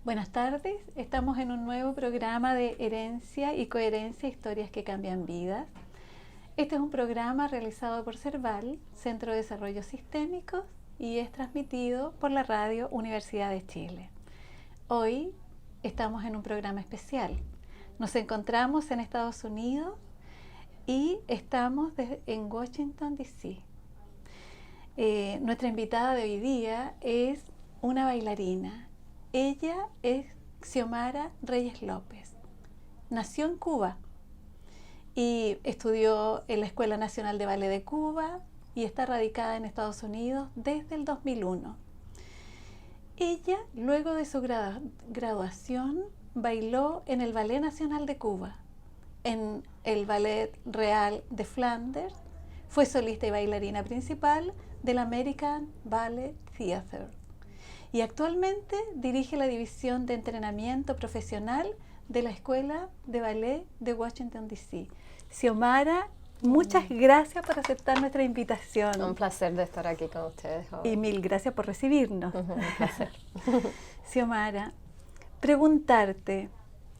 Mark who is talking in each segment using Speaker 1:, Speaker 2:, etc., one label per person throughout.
Speaker 1: Buenas tardes, estamos en un nuevo programa de Herencia y Coherencia, historias que cambian vidas. Este es un programa realizado por CERVAL, Centro de Desarrollo Sistémico, y es transmitido por la radio Universidad de Chile. Hoy estamos en un programa especial. Nos encontramos en Estados Unidos y estamos en Washington, D.C. Nuestra invitada de hoy día es una bailarina. Ella es Xiomara Reyes López. Nació en Cuba y estudió en la Escuela Nacional de Ballet de Cuba y está radicada en Estados Unidos desde el 2001. Ella, luego de su graduación, bailó en el Ballet Nacional de Cuba, en el Ballet Real de Flanders, fue solista y bailarina principal del American Ballet Theatre. Y actualmente dirige la división de entrenamiento profesional de la Escuela de Ballet de Washington, D.C. Xiomara, muchas gracias por aceptar nuestra invitación.
Speaker 2: Un placer de estar aquí con ustedes hoy.
Speaker 1: Y mil gracias por recibirnos.
Speaker 2: Un placer.
Speaker 1: Xiomara, preguntarte,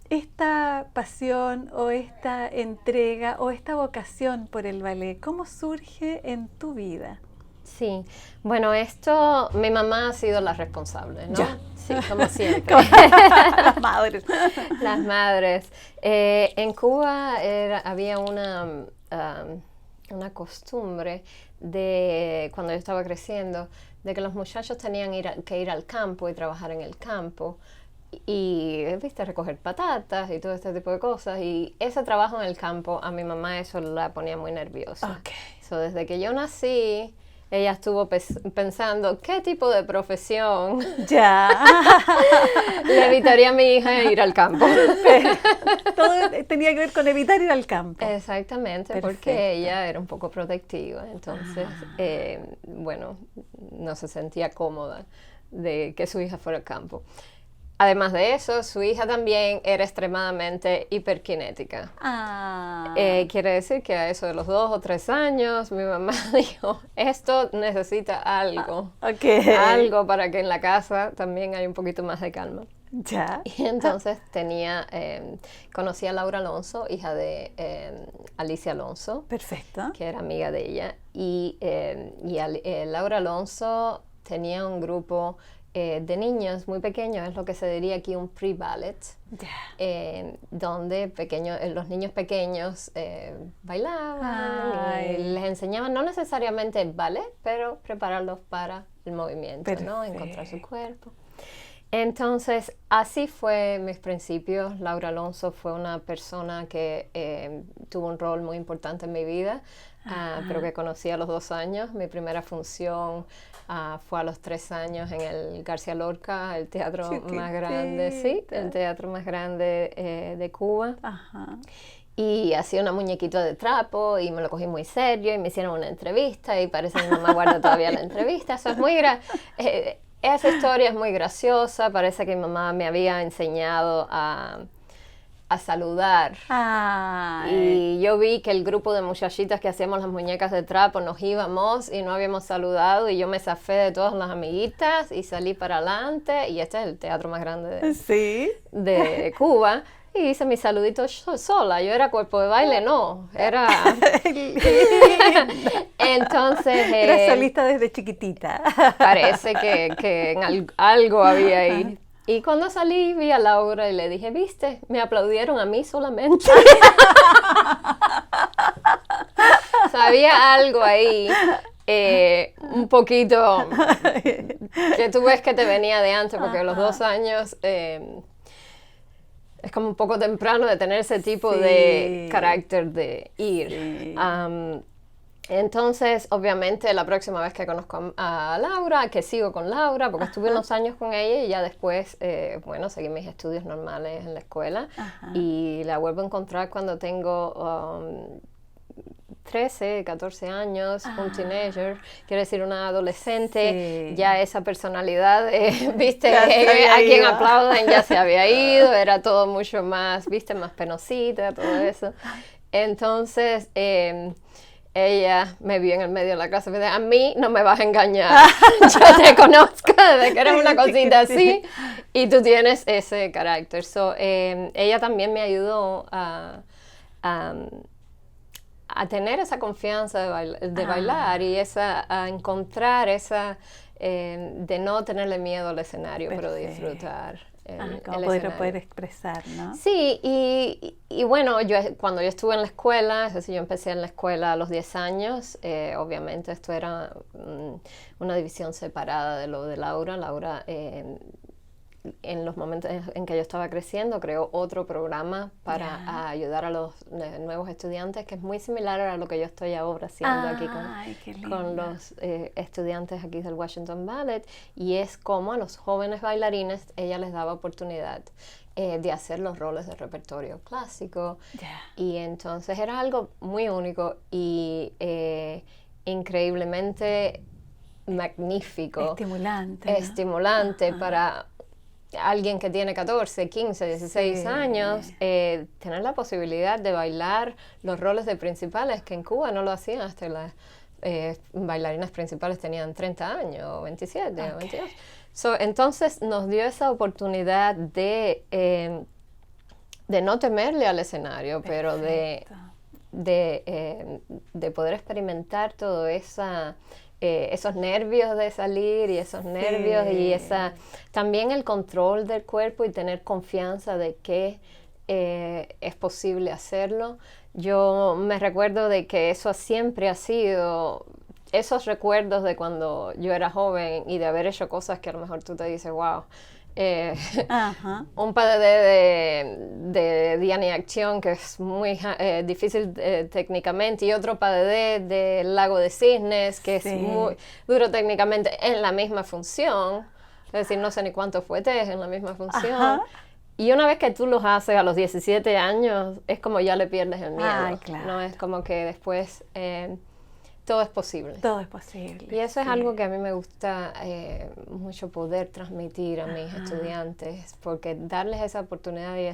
Speaker 1: esta pasión o esta entrega o esta vocación por el ballet, ¿cómo surge en tu vida?
Speaker 2: Sí, bueno, esto, mi mamá ha sido la responsable, ¿no?
Speaker 1: Ya.
Speaker 2: Sí, como siempre.
Speaker 1: Las madres.
Speaker 2: Las madres. En Cuba había una costumbre de, cuando yo estaba creciendo, de que los muchachos tenían que ir al campo y trabajar en el campo. Y, viste, recoger patatas y todo este tipo de cosas. Y ese trabajo en el campo, a mi mamá eso la ponía muy nerviosa.
Speaker 1: Okay.
Speaker 2: So, desde que yo nací, ella estuvo pensando qué tipo de profesión
Speaker 1: ya
Speaker 2: le evitaría a mi hija ir al campo.
Speaker 1: Todo tenía que ver con evitar ir al campo.
Speaker 2: Exactamente. Perfecto. Porque ella era un poco protectiva, entonces, bueno, no se sentía cómoda de que su hija fuera al campo. Además de eso, su hija también era extremadamente hiperkinética. Quiere decir que a eso de los 2 o 3 años, mi mamá dijo, esto necesita algo. Algo para que en la casa también haya un poquito más de calma.
Speaker 1: Ya.
Speaker 2: Y entonces conocí a Laura Alonso, hija de Alicia Alonso.
Speaker 1: Perfecto.
Speaker 2: Que era amiga de ella. Y Laura Alonso tenía un grupo de niños muy pequeños, es lo que se diría aquí un pre-ballet, donde los niños pequeños bailaban y les enseñaban no necesariamente el ballet, pero prepararlos para el movimiento, ¿no? Encontrar su cuerpo. Entonces, así fue mis principios. Laura Alonso fue una persona que tuvo un rol muy importante en mi vida, pero que conocí a los 2 años. Mi primera función fue a los 3 años en el García Lorca, el teatro más grande, sí, el teatro más grande de Cuba. Y hacía una muñequita de trapo y me lo cogí muy serio y me hicieron una entrevista y parece que mi mamá guarda todavía la entrevista. Eso es muy esa historia es muy graciosa, parece que mi mamá me había enseñado a saludar. Y yo vi que el grupo de muchachitas que hacíamos las muñecas de trapo nos íbamos y no habíamos saludado y yo me zafé de todas las amiguitas y salí para adelante y este es el teatro más grande de Cuba. Y hice mis saluditos sola, yo era cuerpo de baile, no, era... Entonces...
Speaker 1: Era solista desde chiquitita.
Speaker 2: Parece que algo había ahí. Y cuando salí vi a Laura y le dije, ¿viste? Me aplaudieron a mí solamente. Sabía algo ahí, un poquito, que tú ves que te venía de antes, porque a los 2 años... es como un poco temprano de tener ese tipo de carácter de ir. Entonces, obviamente, la próxima vez que conozco a Laura, que sigo con Laura, porque estuve unos años con ella y ya después, seguí mis estudios normales en la escuela. Y la vuelvo a encontrar cuando tengo 13, 14 años, un teenager, quiere decir una adolescente, ya esa personalidad, viste, a quien aplauden ya se había ido, era todo mucho más, viste, más penosita, todo eso. Entonces, ella me vio en el medio de la clase y me dijo, a mí no me vas a engañar, yo te conozco desde que eres una cosita así Y tú tienes ese carácter. So, ella también me ayudó a tener esa confianza de bailar y a encontrar esa, de no tenerle miedo al escenario, pero disfrutar.
Speaker 1: Como poder expresar, ¿no?
Speaker 2: Sí, y bueno, cuando yo estuve en la escuela, es decir, yo empecé en la escuela a los 10 años, obviamente esto era una división separada de lo de Laura. Laura, en los momentos en que yo estaba creciendo, creó otro programa para ayudar a los nuevos estudiantes, que es muy similar a lo que yo estoy ahora haciendo aquí con los estudiantes aquí del Washington Ballet, y es como a los jóvenes bailarines ella les daba oportunidad de hacer los roles de repertorio clásico, y entonces era algo muy único y increíblemente magnífico. Estimulante para alguien que tiene 14, 15, 16 años, tener la posibilidad de bailar los roles de principales, que en Cuba no lo hacían hasta las bailarinas principales tenían 30 años, o 27, o 22. Entonces nos dio esa oportunidad de no temerle al escenario, pero de poder experimentar todo esos nervios de salir y esos nervios y también el control del cuerpo y tener confianza de que es posible hacerlo. Yo me recuerdo de que eso siempre ha sido, esos recuerdos de cuando yo era joven y de haber hecho cosas que a lo mejor tú te dices, wow, un pas de deux de Diana y Acción, que es muy difícil técnicamente, y otro pas de deux del Lago de Cisnes, que es muy duro técnicamente en la misma función, es decir, no sé ni cuántos fuetes en la misma función. Y una vez que tú los haces a los 17 años, es como ya le pierdes el miedo, ¿no? Es como que después todo es posible.
Speaker 1: Todo es posible.
Speaker 2: Y eso es algo que a mí me gusta mucho poder transmitir a mis estudiantes, porque darles esa oportunidad y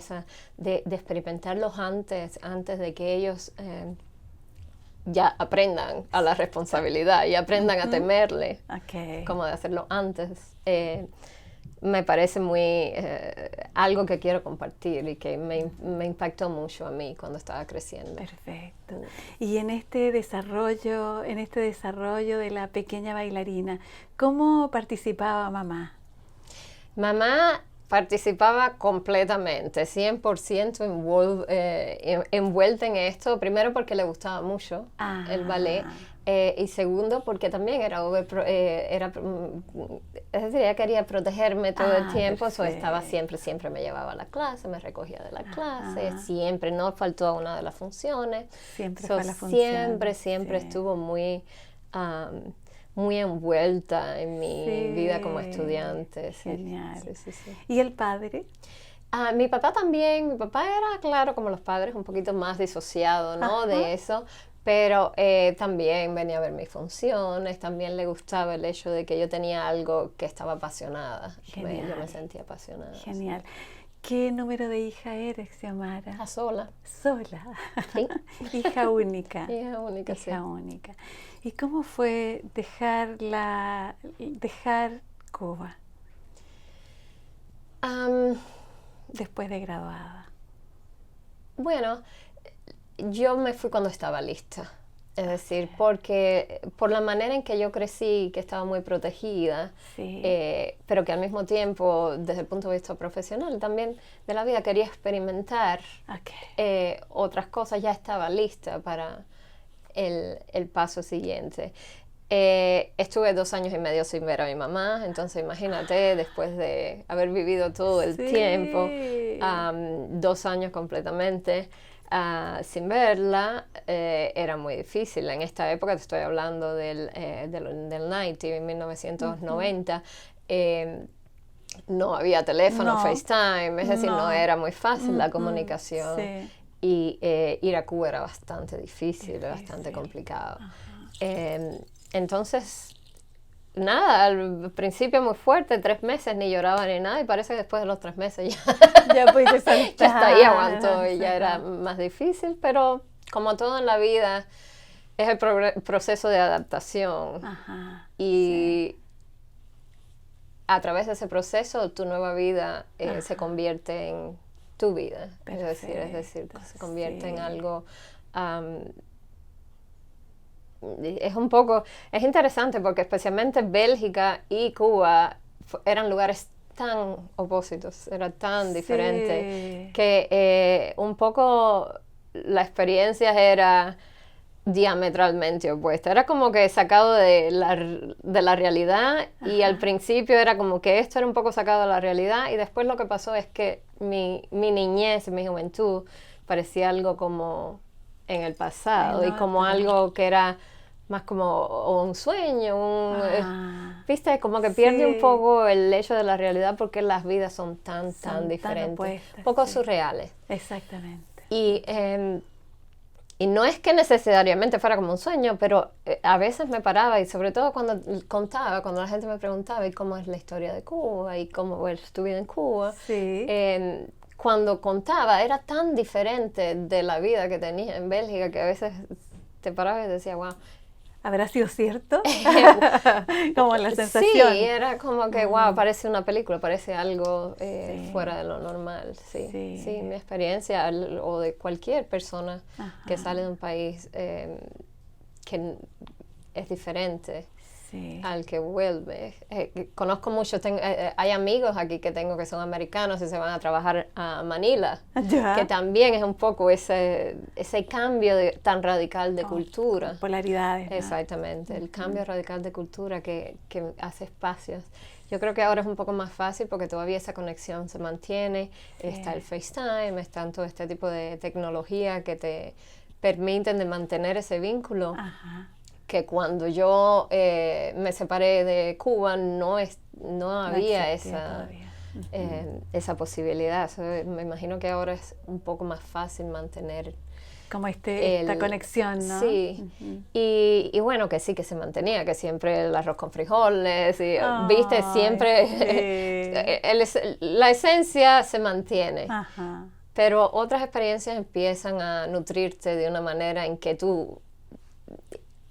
Speaker 2: de experimentarlos antes de que ellos ya aprendan a la responsabilidad y aprendan a temerle, como de hacerlo antes. Me parece muy algo que quiero compartir y que me impactó mucho a mí cuando estaba creciendo.
Speaker 1: Perfecto. Y en este desarrollo de la pequeña bailarina, ¿cómo participaba mamá?
Speaker 2: Mamá participaba completamente, 100% envuelta en esto, primero porque le gustaba mucho el ballet, y segundo porque también es decir, ella quería protegerme todo el tiempo, estaba siempre me llevaba a la clase, me recogía de la clase, siempre, no faltó a una de las funciones, siempre estuvo muy envuelta en mi vida como estudiante.
Speaker 1: Genial.
Speaker 2: Sí.
Speaker 1: ¿Y el padre?
Speaker 2: Mi papá también. Mi papá era, claro, como los padres, un poquito más disociado, ¿no? De eso, pero también venía a ver mis funciones, también le gustaba el hecho de que yo tenía algo que estaba apasionada. Yo me sentía apasionada.
Speaker 1: Genial. Sí. ¿Qué número de hija eres, Xiomara?
Speaker 2: Sola.
Speaker 1: ¿Sola?
Speaker 2: Sí.
Speaker 1: Hija única.
Speaker 2: Hija única,
Speaker 1: Hija única. ¿Y cómo fue dejar Cuba después de graduada?
Speaker 2: Bueno, yo me fui cuando estaba lista. Es decir, porque por la manera en que yo crecí, que estaba muy protegida, pero que al mismo tiempo, desde el punto de vista profesional también de la vida, quería experimentar otras cosas, ya estaba lista para el paso siguiente. Estuve 2 años y medio sin ver a mi mamá, entonces imagínate, después de haber vivido todo el tiempo, 2 años completamente sin verla, era muy difícil. En esta época, te estoy hablando del 90, en 1990, no había teléfono, FaceTime, es decir, no era muy fácil la comunicación. Y ir a Cuba era bastante difícil. Bastante complicado. Entonces, nada, al principio muy fuerte, 3 meses, ni lloraba ni nada, y parece que después de los 3 meses
Speaker 1: ya pudiste saltar.
Speaker 2: Ya hasta ahí aguantó y ya era más difícil, pero como todo en la vida, es el proceso de adaptación. Y a través de ese proceso tu nueva vida se convierte en tu vida.
Speaker 1: Perfecto,
Speaker 2: Es decir, se convierte en algo... es interesante porque especialmente Bélgica y Cuba eran lugares tan opuestos, era tan diferente que un poco la experiencia era diametralmente opuesta. Era como que sacado de la realidad. Ajá. Y al principio era como que esto era un poco sacado de la realidad y después lo que pasó es que mi niñez, mi juventud parecía algo como en el pasado y como algo que era más como un sueño, ¿viste? Como que pierde un poco el hecho de la realidad porque las vidas son tan diferentes, opuestas, poco surreales.
Speaker 1: Exactamente.
Speaker 2: Y no es que necesariamente fuera como un sueño, pero a veces me paraba y sobre todo cuando la gente me preguntaba ¿y cómo es la historia de Cuba? ¿Y cómo es tu vida en Cuba?
Speaker 1: Sí.
Speaker 2: Cuando contaba era tan diferente de la vida que tenía en Bélgica que a veces te parabas y decía, wow.
Speaker 1: ¿Habrá sido cierto? Como la sensación.
Speaker 2: Sí, era como que, wow, parece una película, parece algo fuera de lo normal. Sí, mi experiencia, o de cualquier persona que sale de un país que es diferente al que vuelve. Conozco mucho, hay amigos aquí que tengo que son americanos y se van a trabajar a Manila, que también es un poco ese cambio tan radical de cultura.
Speaker 1: Polaridades.
Speaker 2: Exactamente, el cambio radical de cultura que hace espacios. Yo creo que ahora es un poco más fácil porque todavía esa conexión se mantiene, está el FaceTime, está todo este tipo de tecnología que te permiten de mantener ese vínculo.
Speaker 1: Ajá.
Speaker 2: Que cuando yo me separé de Cuba no había esa posibilidad. Me imagino que ahora es un poco más fácil mantener
Speaker 1: como esta conexión, ¿no?
Speaker 2: Sí. Y bueno, que sí, que se mantenía, que siempre el arroz con frijoles, y, viste, siempre la esencia se mantiene.
Speaker 1: Ajá.
Speaker 2: Pero otras experiencias empiezan a nutrirte de una manera en que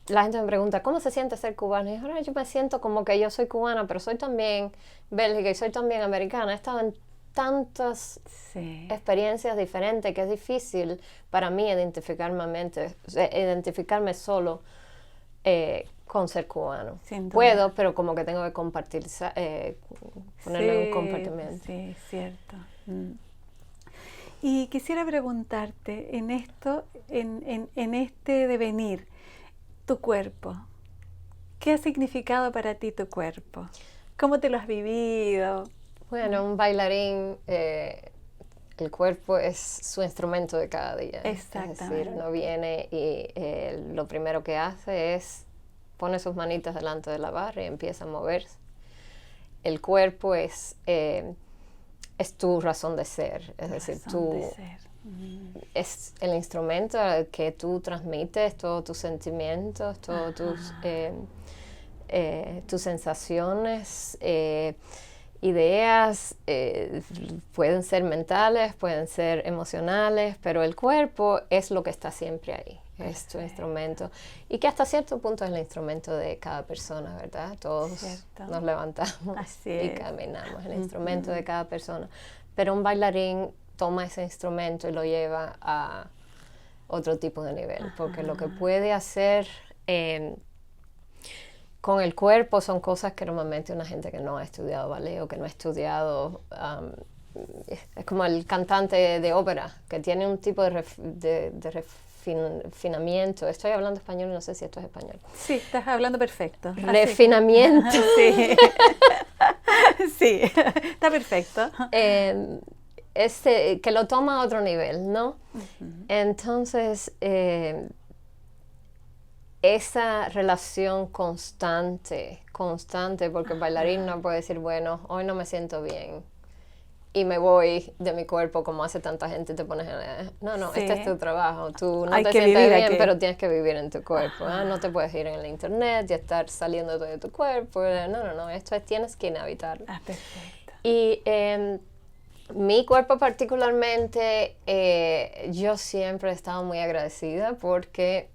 Speaker 2: la gente me pregunta, ¿cómo se siente ser cubana? Y yo me siento como que yo soy cubana, pero soy también bélgica y soy también americana. He estado en tantas experiencias diferentes que es difícil para mí identificarme solo con ser cubano. Puedo, pero como que tengo que compartir, ponerle un compartimento.
Speaker 1: Sí, cierto. Y quisiera preguntarte, en esto, en este devenir, tu cuerpo. ¿Qué ha significado para ti tu cuerpo? ¿Cómo te lo has vivido?
Speaker 2: Bueno, un bailarín, el cuerpo es su instrumento de cada día.
Speaker 1: Exactamente.
Speaker 2: Es decir, uno viene y lo primero que hace es pone sus manitas delante de la barra y empieza a moverse. El cuerpo es tu razón de ser, es decir, es el instrumento al que tú transmites todos tus sentimientos, todas tus sensaciones, ideas, pueden ser mentales, pueden ser emocionales, pero el cuerpo es lo que está siempre ahí, es tu instrumento. Y que hasta cierto punto es el instrumento de cada persona, ¿verdad? Todos nos levantamos y caminamos, el instrumento de cada persona. Pero un bailarín toma ese instrumento y lo lleva a otro tipo de nivel, porque lo que puede hacer con el cuerpo son cosas que normalmente una gente que no ha estudiado ballet o que no ha estudiado, es como el cantante de ópera, que tiene un tipo de refinamiento. Estoy hablando español y no sé si esto es español.
Speaker 1: Sí, estás hablando perfecto.
Speaker 2: Refinamiento.
Speaker 1: Sí. Sí, está perfecto.
Speaker 2: Que lo toma a otro nivel, ¿no? Entonces, esa relación constante, porque el bailarín no puede decir, bueno, hoy no me siento bien y me voy de mi cuerpo como hace tanta gente, te pones no, este es tu trabajo, tú no te sientes bien, pero tienes que vivir en tu cuerpo, no te puedes ir en el internet y estar saliendo de tu cuerpo, no, esto es, tienes que inhabitarlo.
Speaker 1: Perfecto.
Speaker 2: Y mi cuerpo particularmente, yo siempre he estado muy agradecida porque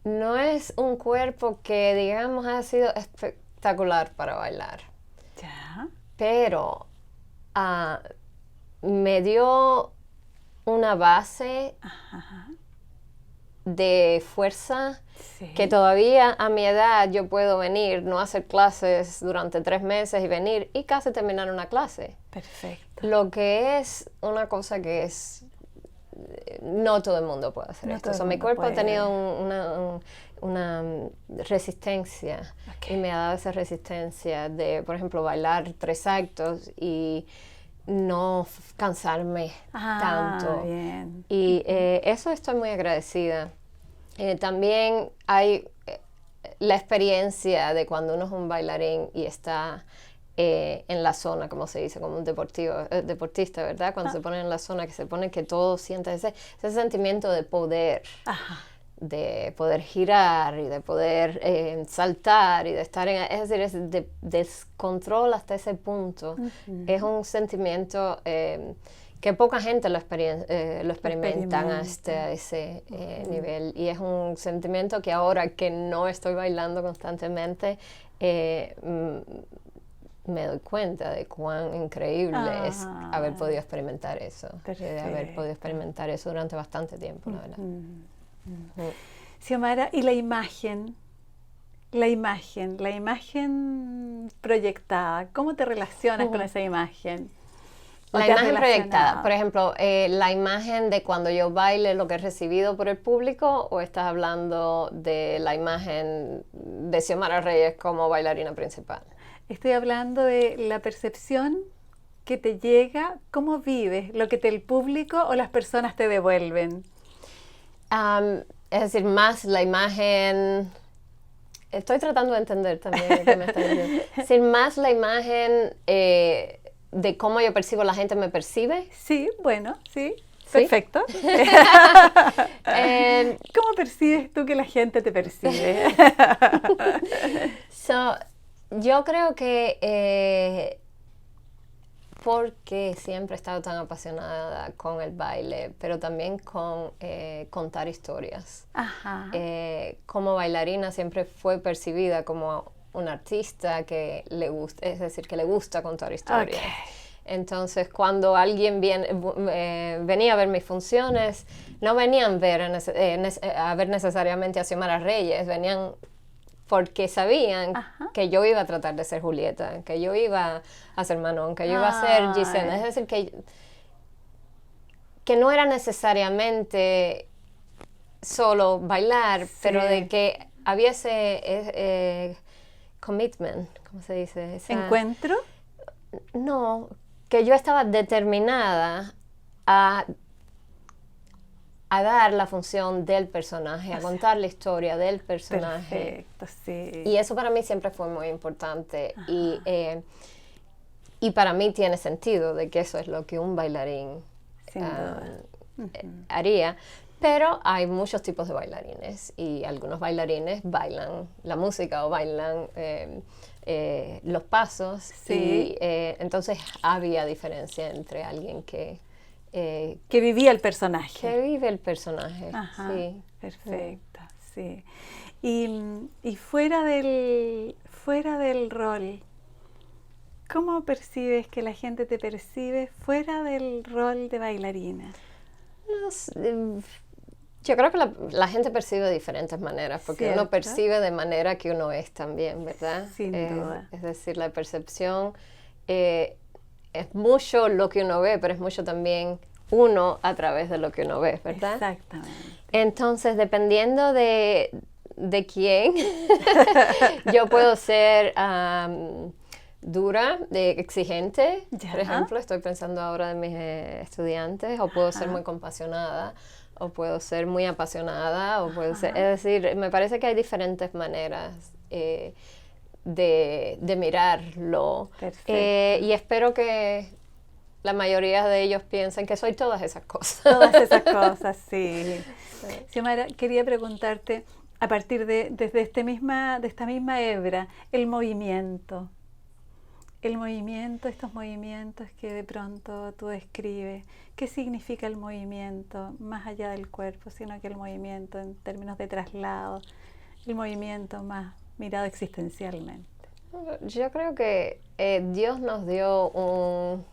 Speaker 2: no es un cuerpo que, digamos, ha sido espectacular para bailar.
Speaker 1: Ya.
Speaker 2: Pero me dio una base de fuerza que todavía a mi edad yo puedo venir, no hacer clases durante 3 meses y venir y casi terminar una clase.
Speaker 1: Perfecto.
Speaker 2: Lo que es una cosa que es... No todo el mundo puede hacer esto. O sea, mi cuerpo ha tenido una resistencia y me ha dado esa resistencia de, por ejemplo, bailar 3 actos y no cansarme tanto.
Speaker 1: Bien.
Speaker 2: Y eso estoy muy agradecida. También hay la experiencia de cuando uno es un bailarín y está en la zona, como se dice, como un deportista, ¿verdad? Cuando se pone en la zona, que se pone que todo siente ese sentimiento de poder. De poder girar y de poder saltar y de estar en... Es decir, es de descontrol hasta ese punto. Es un sentimiento que poca gente lo experimentan hasta ese nivel. Y es un sentimiento que ahora que no estoy bailando constantemente, me doy cuenta de cuán increíble es haber podido experimentar eso. De haber podido experimentar eso durante bastante tiempo, la verdad.
Speaker 1: Xiomara, y la imagen proyectada, ¿cómo te relacionas con esa imagen?
Speaker 2: La imagen proyectada, por ejemplo, la imagen de cuando yo baile, lo que he recibido por el público, o estás hablando de la imagen de Xiomara Reyes como bailarina principal.
Speaker 1: Estoy hablando de la percepción que te llega, cómo vives, lo que el público o las personas te devuelven.
Speaker 2: Es decir, más la imagen... Estoy tratando de entender también lo que me estás diciendo. Es decir, más la imagen de cómo yo percibo, la gente me percibe.
Speaker 1: Sí, bueno, sí. Perfecto. ¿Cómo percibes tú que la gente te percibe?
Speaker 2: Yo creo que porque siempre he estado tan apasionada con el baile, pero también con contar historias. Como bailarina siempre fue percibida como una artista que le gusta, es decir, que le gusta contar historias. Entonces, cuando alguien venía a ver mis funciones, no venían a ver necesariamente a Xiomara Reyes, venían porque sabían que yo iba a tratar de ser Julieta, que yo iba a ser Manon, que yo iba a ser Giselle. Es decir, que no era necesariamente solo bailar, pero de que había ese commitment, ¿cómo se dice?
Speaker 1: ¿Encuentro?
Speaker 2: No, que yo estaba determinada a dar la función del personaje, a contar la historia del personaje.
Speaker 1: Perfecto, sí.
Speaker 2: Y eso para mí siempre fue muy importante. Y para mí tiene sentido de que eso es lo que un bailarín haría. Pero hay muchos tipos de bailarines y algunos bailarines bailan la música o bailan los pasos.
Speaker 1: Sí.
Speaker 2: Y entonces había diferencia entre alguien que
Speaker 1: vivía el personaje.
Speaker 2: Que vive el personaje, sí.
Speaker 1: Perfecto, sí. Y fuera del rol, ¿cómo percibes que la gente te percibe fuera del rol de bailarina?
Speaker 2: Yo creo que la gente percibe de diferentes maneras, porque uno percibe de manera que uno es también, ¿verdad?
Speaker 1: Sin duda.
Speaker 2: Es decir, la percepción es mucho lo que uno ve, pero es mucho también uno a través de lo que uno ve, ¿verdad?
Speaker 1: Exactamente. Entonces,
Speaker 2: dependiendo de quién, yo puedo ser dura, exigente, por ejemplo, estoy pensando ahora de mis estudiantes, o puedo ser muy compasionada, o puedo ser muy apasionada, o puedo ser, es decir, me parece que hay diferentes maneras de mirarlo. Y espero que la mayoría de ellos piensen que soy todas esas cosas.
Speaker 1: Todas esas cosas, sí. Xiomara, quería preguntarte, a partir de esta misma hebra, el movimiento, estos movimientos que de pronto tú describes, ¿qué significa el movimiento más allá del cuerpo, sino que el movimiento en términos de traslado, el movimiento más mirado existencialmente?
Speaker 2: Yo creo que Dios nos dio un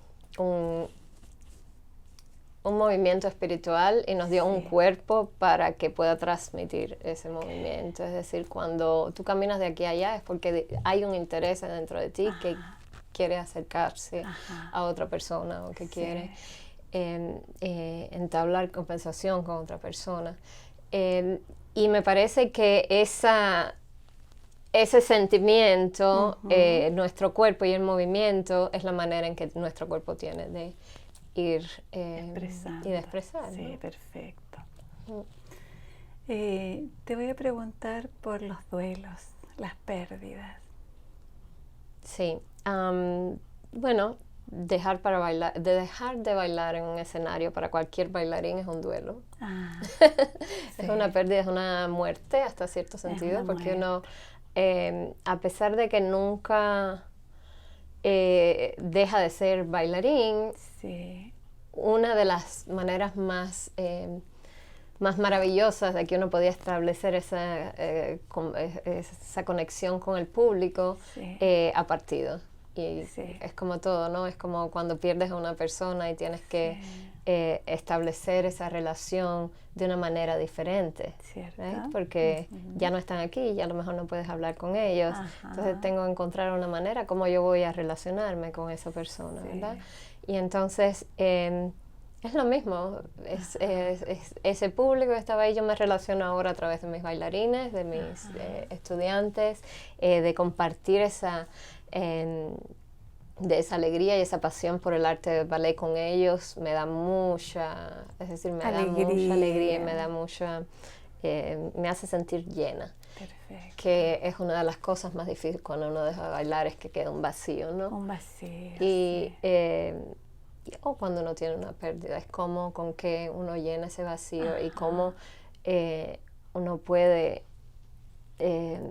Speaker 2: movimiento espiritual y nos dio un cuerpo para que pueda transmitir ese movimiento. Es decir, cuando tú caminas de aquí a allá es porque hay un interés dentro de ti que quiere acercarse a otra persona o que quiere entablar conversación con otra persona. Y me parece que ese sentimiento, nuestro cuerpo y el movimiento es la manera en que nuestro cuerpo tiene de ir y de expresar.
Speaker 1: Sí, ¿no? Perfecto. Te voy a preguntar por los duelos, las pérdidas.
Speaker 2: Sí. Bueno, dejar de bailar en un escenario para cualquier bailarín es un duelo. Es una pérdida, es una muerte hasta cierto sentido, porque uno, a pesar de que nunca deja de ser bailarín, una de las maneras más maravillosas de que uno podía establecer esa conexión con el público ha partido. Y es como todo, ¿no? Es como cuando pierdes a una persona y tienes que establecer esa relación de una manera diferente, ¿right? Porque ya no están aquí y a lo mejor no puedes hablar con ellos. Entonces tengo que encontrar una manera como yo voy a relacionarme con esa persona, ¿verdad? Y entonces es lo mismo, ese público que estaba ahí, yo me relaciono ahora a través de mis bailarines, de mis estudiantes, de compartir de esa alegría y esa pasión por el arte del ballet con ellos. Me da mucha, es decir, me da mucha alegría y me da mucha, me hace sentir llena.
Speaker 1: Perfecto.
Speaker 2: Que es una de las cosas más difíciles cuando uno deja de bailar, es que queda un vacío, ¿no?
Speaker 1: Un vacío,
Speaker 2: o cuando uno tiene una pérdida, es como con qué uno llena ese vacío y cómo uno puede que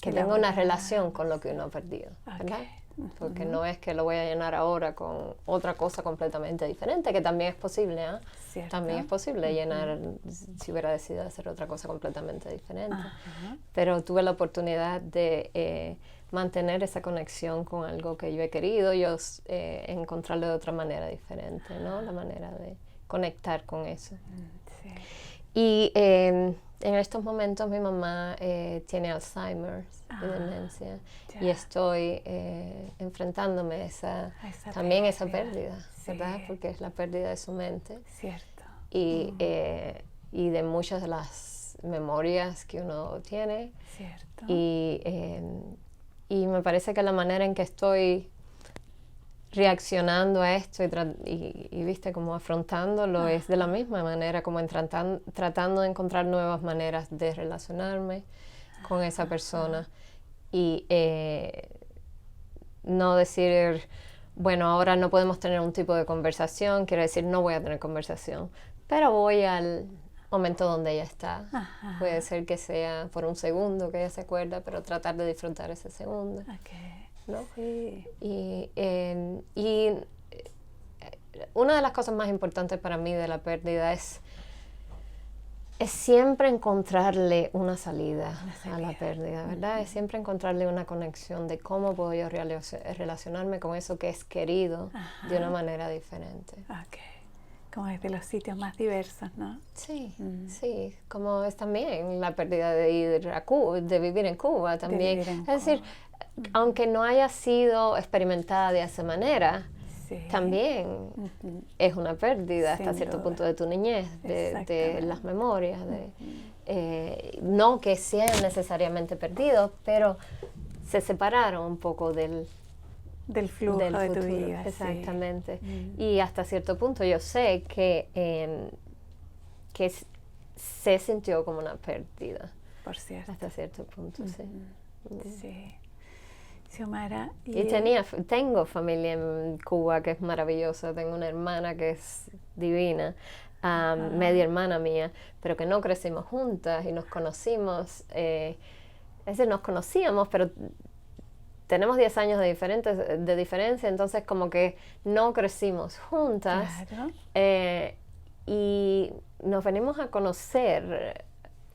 Speaker 2: tenga una relación con lo que uno ha perdido, ¿verdad? Porque no es que lo voy a llenar ahora con otra cosa completamente diferente, que también es posible, ¿eh? También es posible llenar, si hubiera decidido hacer otra cosa completamente diferente. Pero tuve la oportunidad de mantener esa conexión con algo que yo he querido, encontrarlo de otra manera diferente, ¿no? La manera de conectar con eso. Y en estos momentos mi mamá tiene Alzheimer, demencia, y estoy enfrentándome a esa pérdida, ¿verdad? Porque es la pérdida de su mente.
Speaker 1: Cierto.
Speaker 2: Y de muchas de las memorias que uno tiene.
Speaker 1: Cierto.
Speaker 2: Y me parece que la manera en que estoy reaccionando a esto y viste, como afrontándolo es de la misma manera, como tratando de encontrar nuevas maneras de relacionarme con esa persona y no decir, bueno, ahora no podemos tener un tipo de conversación, quiere decir no voy a tener conversación, pero voy al momento donde ella está. Puede ser que sea por un segundo que ella se acuerda, pero tratar de disfrutar ese segundo. ¿No?
Speaker 1: Sí.
Speaker 2: Y una de las cosas más importantes para mí de la pérdida es siempre encontrarle una salida a la pérdida, ¿verdad? Es siempre encontrarle una conexión de cómo puedo yo relacionarme con eso que es querido de una manera diferente.
Speaker 1: Como desde los sitios más diversos, ¿no?
Speaker 2: Sí, sí, como es también la pérdida de ir a Cuba, de vivir en Cuba también. Es decir, aunque no haya sido experimentada de esa manera, también es una pérdida hasta cierto punto de tu niñez, de las memorias, no que sean necesariamente perdidos, pero se separaron un poco del
Speaker 1: flujo de tu vida.
Speaker 2: Exactamente. Y hasta cierto punto yo sé que se sintió como una pérdida.
Speaker 1: Por cierto.
Speaker 2: Hasta cierto punto,
Speaker 1: Sí. Xiomara,
Speaker 2: tengo familia en Cuba que es maravillosa, tengo una hermana que es divina, media hermana mía, pero que no crecimos juntas y nos conocimos, es decir, nos conocíamos, pero tenemos 10 años de diferencia, entonces como que no crecimos juntas.
Speaker 1: Claro.
Speaker 2: Y nos venimos a conocer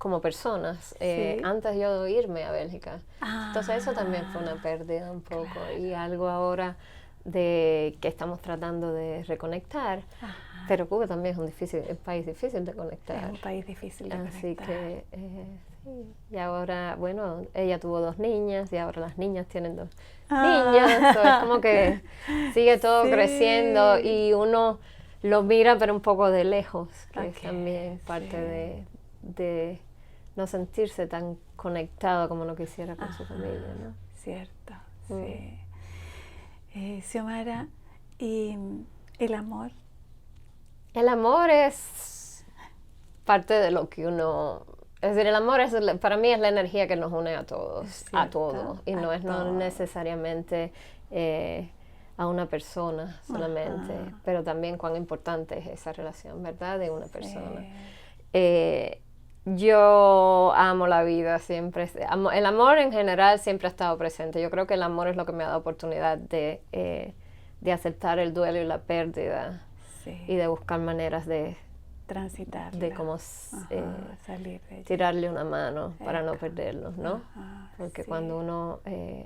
Speaker 2: como personas,
Speaker 1: Sí.
Speaker 2: antes yo de irme a Bélgica.
Speaker 1: Ah,
Speaker 2: Entonces eso también fue una pérdida un poco,
Speaker 1: claro.
Speaker 2: y algo ahora de que estamos tratando de reconectar,
Speaker 1: Ajá.
Speaker 2: pero Cuba también es un país difícil de
Speaker 1: Es
Speaker 2: conectar.
Speaker 1: un país difícil de
Speaker 2: Así
Speaker 1: conectar.
Speaker 2: que, sí. Y ahora, bueno, ella tuvo 2 niñas y ahora las niñas tienen 2 niñas. So, es como que sigue todo
Speaker 1: Sí.
Speaker 2: creciendo y uno lo mira pero un poco de lejos, que es
Speaker 1: Ok,
Speaker 2: también parte
Speaker 1: sí.
Speaker 2: de no sentirse tan conectado como uno quisiera con su
Speaker 1: Ajá,
Speaker 2: familia, ¿no?
Speaker 1: cierto,
Speaker 2: Mm.
Speaker 1: sí. Xiomara, ¿y el amor?
Speaker 2: El amor es parte de lo que uno... Es decir, el amor para mí es la energía que nos une a todos, a
Speaker 1: Cierto,
Speaker 2: todos. Y
Speaker 1: a
Speaker 2: no es no
Speaker 1: todos.
Speaker 2: necesariamente a una persona solamente,
Speaker 1: Ajá.
Speaker 2: pero también cuán importante es esa relación, ¿verdad? De una persona.
Speaker 1: Sí.
Speaker 2: Yo amo la vida, siempre. El amor en general siempre ha estado presente. Yo creo que el amor es lo que me ha dado oportunidad de aceptar el duelo y la pérdida
Speaker 1: Sí.
Speaker 2: y de buscar maneras de
Speaker 1: transitarla.
Speaker 2: cómo
Speaker 1: salir de ella.
Speaker 2: tirarle una mano para no
Speaker 1: Eca.
Speaker 2: perderlos, ¿no?
Speaker 1: Ajá,
Speaker 2: Porque
Speaker 1: sí.
Speaker 2: cuando uno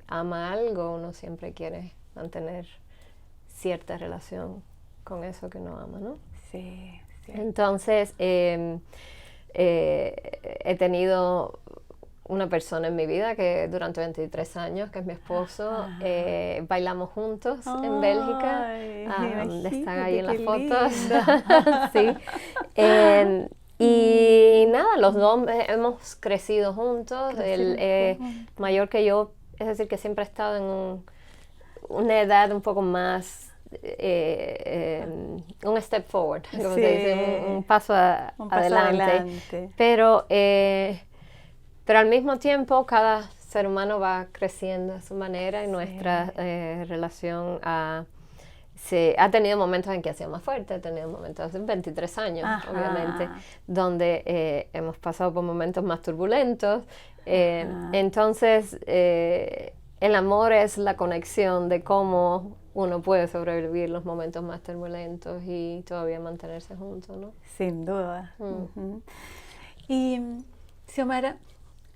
Speaker 2: ama algo, uno siempre quiere mantener cierta relación con eso que no ama, ¿no?
Speaker 1: Sí, cierto.
Speaker 2: Entonces, he tenido una persona en mi vida que durante 23 años, que es mi esposo, bailamos juntos en Bélgica. Están ahí en las fotos. Sí. Y nada, los dos hemos crecido juntos. Él mayor que yo, es decir, que siempre ha estado en una edad un poco más, un step forward, como se dice, un paso adelante. Pero al mismo tiempo cada ser humano va creciendo a su manera y nuestra relación ha tenido momentos en que ha sido más fuerte, ha tenido momentos hace 23 años, obviamente, donde hemos pasado por momentos más turbulentos. Entonces, el amor es la conexión de cómo uno puede sobrevivir los momentos más turbulentos y todavía mantenerse juntos, ¿no?
Speaker 1: Sin duda. Y, Xiomara,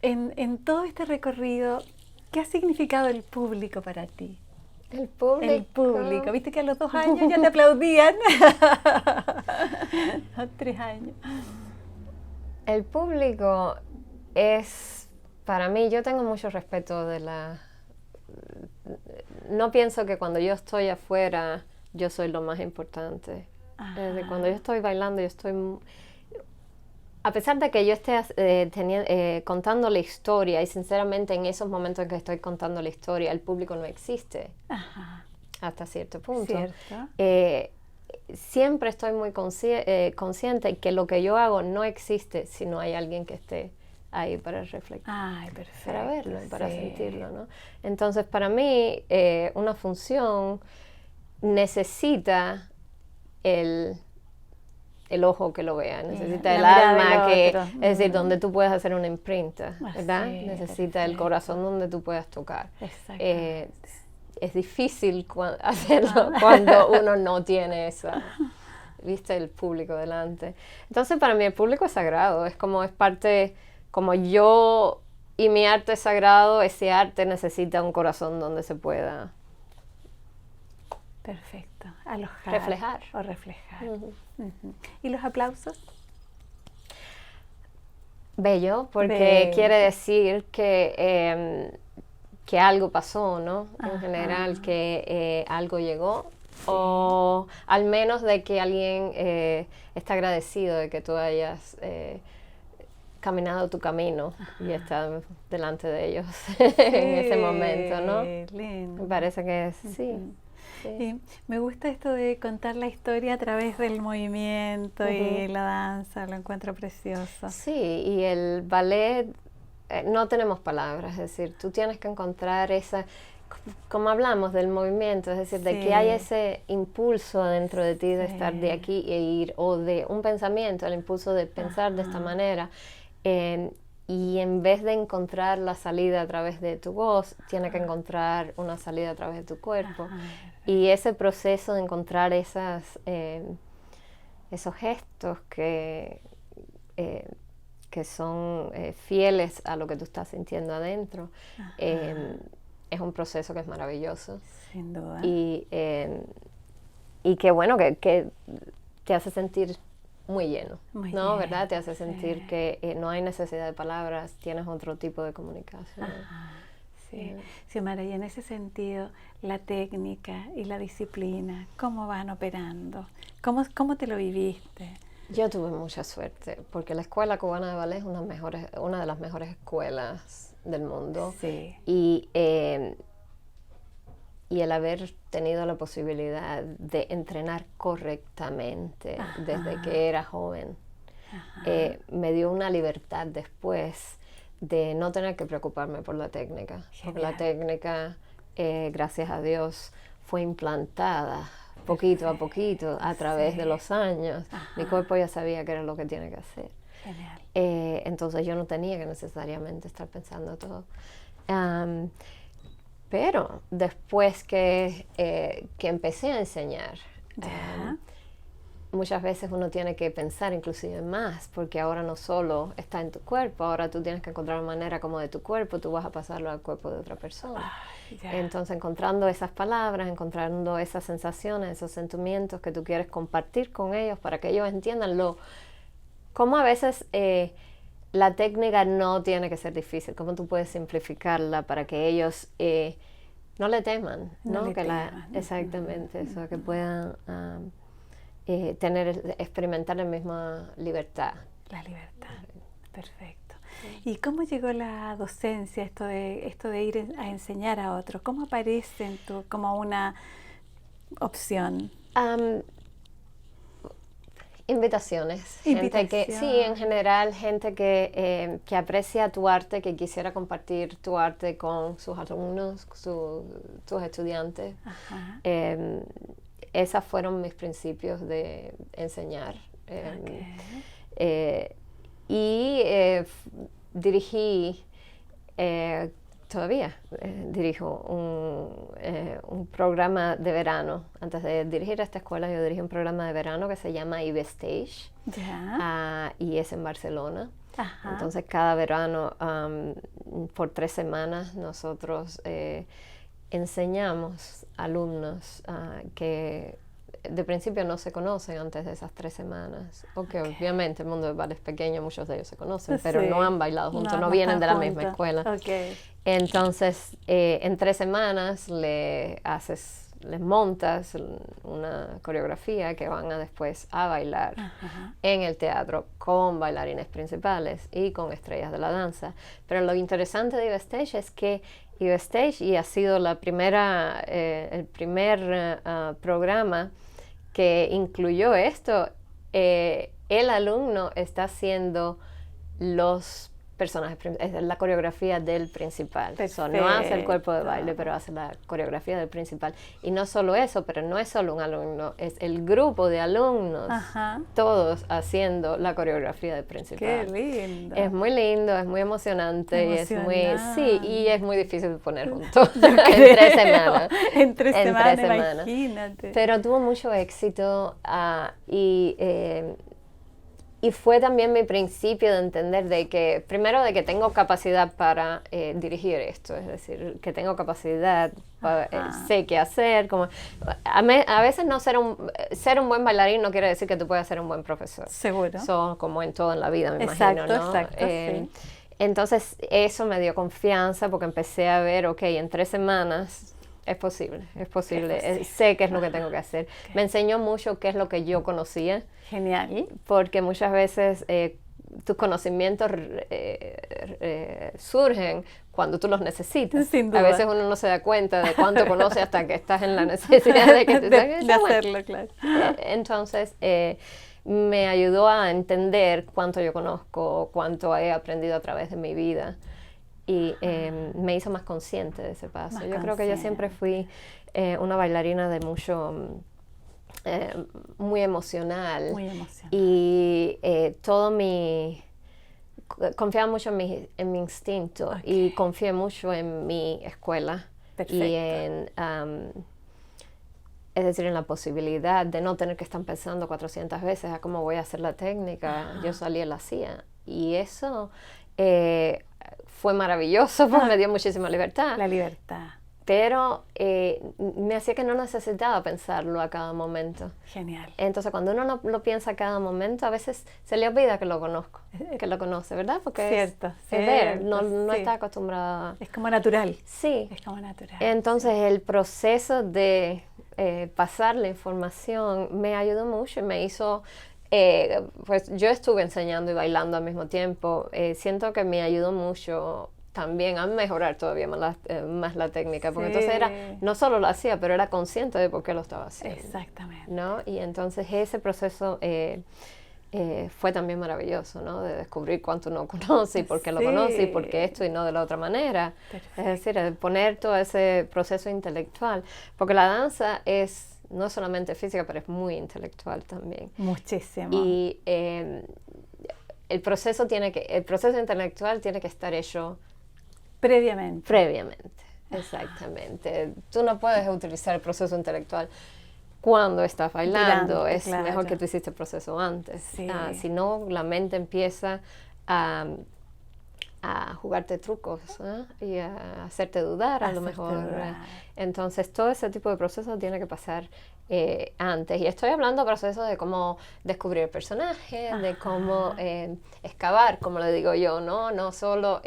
Speaker 1: en todo este recorrido, ¿qué ha significado el público para ti?
Speaker 2: El público.
Speaker 1: El público. ¿Viste que a los 2 años ya te aplaudían? A 3 años.
Speaker 2: El público es, para mí, yo tengo mucho respeto de no pienso que cuando yo estoy afuera, yo soy lo más importante. Desde cuando yo estoy bailando, yo estoy... A pesar de que yo esté contando la historia, y sinceramente en esos momentos en que estoy contando la historia, el público no existe. Hasta cierto punto. Siempre estoy muy consciente que lo que yo hago no existe si no hay alguien que esté ahí para reflejar, para verlo, para sentirlo, ¿no? Entonces, para mí, una función necesita el ojo que lo vea, necesita el alma, es decir, donde tú puedas hacer una imprenta, ¿verdad? Necesita el corazón donde tú puedas tocar. Es difícil hacerlo cuando uno no tiene el público delante. Entonces, para mí el público es sagrado, es parte, como yo y mi arte es sagrado, ese arte necesita un corazón donde se pueda
Speaker 1: alojar.
Speaker 2: Reflejar.
Speaker 1: O reflejar. ¿Y los aplausos?
Speaker 2: Bello, porque quiere decir que algo pasó, ¿no? En general, que algo llegó, o al menos de que alguien está agradecido de que tú hayas caminado tu camino y estás delante de ellos en ese momento, ¿no?
Speaker 1: Lindo.
Speaker 2: Me parece que sí.
Speaker 1: Y me gusta esto de contar la historia a través del movimiento y la danza, lo encuentro precioso.
Speaker 2: Sí, y el ballet, no tenemos palabras, es decir, tú tienes que encontrar como hablamos del movimiento, es decir, de que hay ese impulso dentro de ti de estar de aquí e ir, o de un pensamiento, el impulso de pensar de esta manera, y en vez de encontrar la salida a través de tu voz, tienes que encontrar una salida a través de tu cuerpo. Y ese proceso de encontrar esos gestos que que son fieles a lo que tú estás sintiendo adentro, es un proceso que es maravilloso.
Speaker 1: Sin duda.
Speaker 2: Y que bueno, que te hace sentir muy lleno,
Speaker 1: Muy
Speaker 2: ¿no?
Speaker 1: bien,
Speaker 2: ¿Verdad? Te hace sentir
Speaker 1: sí.
Speaker 2: que no hay necesidad de palabras, tienes otro tipo de comunicación.
Speaker 1: Ajá, sí. Xiomara, y en ese sentido, la técnica y la disciplina, ¿cómo van operando? ¿Cómo te lo viviste?
Speaker 2: Yo tuve mucha suerte, porque la Escuela Cubana de Ballet es una de las mejores escuelas del mundo.
Speaker 1: Sí.
Speaker 2: Y el haber tenido la posibilidad de entrenar correctamente desde que era joven, me dio una libertad después de no tener que preocuparme por la técnica.
Speaker 1: Genial.
Speaker 2: Porque la técnica, gracias a Dios, fue implantada poquito a poquito a través de los años. Mi cuerpo ya sabía qué era lo que tiene que hacer.
Speaker 1: Genial.
Speaker 2: Entonces yo no tenía que necesariamente estar pensando todo. Pero después que empecé a enseñar, muchas veces uno tiene que pensar inclusive más, porque ahora no solo está en tu cuerpo, ahora tú tienes que encontrar una manera como de tu cuerpo, tú vas a pasarlo al cuerpo de otra persona. Entonces encontrando esas palabras, encontrando esas sensaciones, esos sentimientos que tú quieres compartir con ellos para que ellos entiendan cómo a veces la técnica no tiene que ser difícil, cómo tú puedes simplificarla para que ellos no le teman, ¿no? Exactamente, eso, que puedan experimentar la misma libertad.
Speaker 1: La libertad, perfecto. ¿Y cómo llegó la docencia, esto de ir a enseñar a otros? ¿Cómo aparece en como una opción?
Speaker 2: Invitaciones. Gente que, sí, en general, gente que aprecia tu arte, que quisiera compartir tu arte con sus alumnos, sus estudiantes. Esos fueron mis principios de enseñar. Dirigí, todavía dirijo un programa de verano. Antes de dirigir esta escuela, yo dirigí un programa de verano que se llama IBStage, y es en Barcelona. Entonces, cada verano, por 3 semanas, nosotros enseñamos alumnos que de principio no se conocen antes de esas 3 semanas. Obviamente el mundo del ballet es pequeño, muchos de ellos se conocen, pero no han bailado juntos, no vienen de la misma escuela. Entonces, en 3 semanas les montas una coreografía que van a después a bailar en el teatro con bailarines principales y con estrellas de la danza. Pero lo interesante de IBStage es que IBStage, y ha sido el primer programa que incluyó esto, el alumno está haciendo los personajes, es la coreografía del principal. No hace el cuerpo de baile, pero hace la coreografía del principal. Y no solo eso, pero no es solo un alumno, es el grupo de alumnos, todos haciendo la coreografía del principal.
Speaker 1: ¡Qué lindo!
Speaker 2: Es muy lindo, es muy emocionante, y es muy difícil de poner juntos en 3 semanas.
Speaker 1: En 3 semanas, imagínate.
Speaker 2: Pero tuvo mucho éxito y fue también mi principio de entender primero de que tengo capacidad para dirigir esto, es decir, que tengo capacidad, sé qué hacer. A veces no ser un buen bailarín no quiere decir que tú puedas ser un buen profesor.
Speaker 1: Seguro.
Speaker 2: Como en todo en la vida, me imagino, ¿no?
Speaker 1: Exacto, sí.
Speaker 2: Entonces eso me dio confianza porque empecé a ver, en 3 semanas... Es posible. Sé qué es lo que tengo que hacer. Me enseñó mucho qué es lo que yo conocía.
Speaker 1: Genial.
Speaker 2: Porque muchas veces tus conocimientos surgen cuando tú los necesitas.
Speaker 1: Sin duda.
Speaker 2: A veces uno no se da cuenta de cuánto conoce hasta que estás en la necesidad de que te
Speaker 1: de hacerlo, claro.
Speaker 2: Entonces, me ayudó a entender cuánto yo conozco, cuánto he aprendido a través de mi vida. Y me hizo más consciente de ese paso. Yo creo que yo siempre fui una bailarina de muy emocional.
Speaker 1: Muy emocional.
Speaker 2: Y confiaba mucho en mi instinto y confié mucho en mi escuela.
Speaker 1: Perfecto.
Speaker 2: Y es decir, en la posibilidad de no tener que estar pensando 400 veces a cómo voy a hacer la técnica. Yo salía y la hacía. y eso fue maravilloso, porque me dio muchísima libertad.
Speaker 1: La libertad.
Speaker 2: Pero me hacía que no necesitaba pensarlo a cada momento.
Speaker 1: Genial.
Speaker 2: Entonces, cuando uno no lo piensa a cada momento, a veces se le olvida que lo conoce, ¿verdad? Porque
Speaker 1: cierto,
Speaker 2: no
Speaker 1: sí.
Speaker 2: está acostumbrada.
Speaker 1: Es como natural.
Speaker 2: Sí.
Speaker 1: Es como natural.
Speaker 2: Entonces, el proceso de pasar la información me ayudó mucho y me hizo... pues yo estuve enseñando y bailando al mismo tiempo. Siento que me ayudó mucho también a mejorar todavía más la técnica, porque entonces no solo lo hacía, pero era consciente de por qué lo estaba haciendo.
Speaker 1: Exactamente.
Speaker 2: ¿No? Y entonces ese proceso fue también maravilloso, ¿no? De descubrir cuánto uno conoce y por qué lo conoce y por qué esto y no de la otra manera. Perfecto. Es decir, poner todo ese proceso intelectual, porque la danza no es solamente física, pero es muy intelectual también.
Speaker 1: Muchísimo.
Speaker 2: Y el proceso intelectual tiene que estar hecho previamente, exactamente. Tú no puedes utilizar el proceso intelectual cuando estás bailando. Es mejor que tú hiciste el proceso antes.
Speaker 1: Sí.
Speaker 2: Si no, la mente empieza a jugarte trucos y a hacerte dudar a lo mejor. Entonces, todo ese tipo de procesos tiene que pasar antes. Y estoy hablando de procesos de cómo descubrir el personaje, de cómo excavar, como le digo yo, no solo...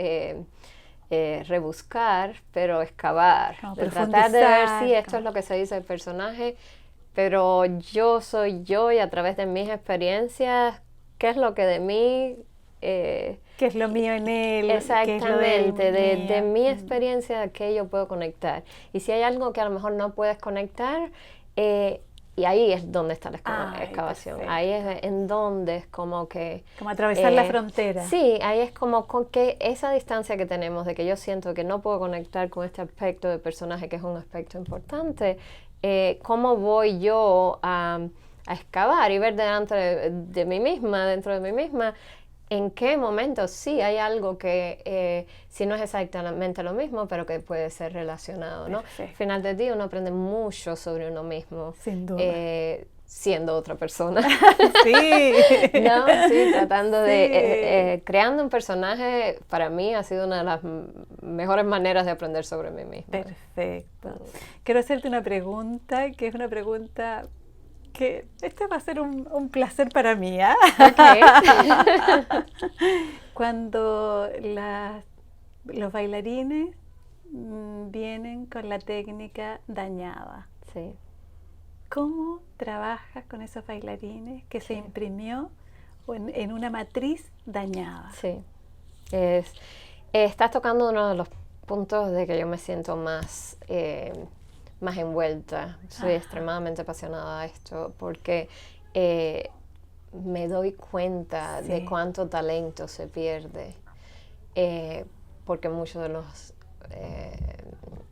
Speaker 2: rebuscar, pero excavar, de tratar de ver si esto es lo que se dice del personaje, pero yo soy yo y a través de mis experiencias, ¿qué es lo que de mí?
Speaker 1: ¿Qué es lo mío en él?
Speaker 2: Exactamente, de mi experiencia, ¿qué yo puedo conectar? Y si hay algo que a lo mejor no puedes conectar, y ahí es donde está la excavación.
Speaker 1: Perfecto.
Speaker 2: Ahí es en donde es como que...
Speaker 1: Como atravesar la frontera.
Speaker 2: Sí, ahí es como con que esa distancia que tenemos de que yo siento que no puedo conectar con este aspecto de personaje que es un aspecto importante, ¿cómo voy yo a excavar y ver dentro de mí misma, en qué momento sí hay algo que si no es exactamente lo mismo, pero que puede ser relacionado, ¿no? Al final del día uno aprende mucho sobre uno mismo.
Speaker 1: Sin duda.
Speaker 2: Siendo otra persona.
Speaker 1: Sí.
Speaker 2: ¿No? Sí, tratando de... creando un personaje, para mí ha sido una de las mejores maneras de aprender sobre mí misma.
Speaker 1: Perfecto. Quiero hacerte una pregunta, que es una pregunta... que este va a ser un placer para mí, ¿eh?
Speaker 2: Okay.
Speaker 1: Cuando los bailarines vienen con la técnica dañada,
Speaker 2: sí.
Speaker 1: ¿Cómo trabajas con esos bailarines que se imprimió en una matriz dañada?
Speaker 2: Sí, estás tocando uno de los puntos de que yo me siento más envuelta. Soy extremadamente apasionada a esto porque me doy cuenta de cuánto talento se pierde porque muchos de los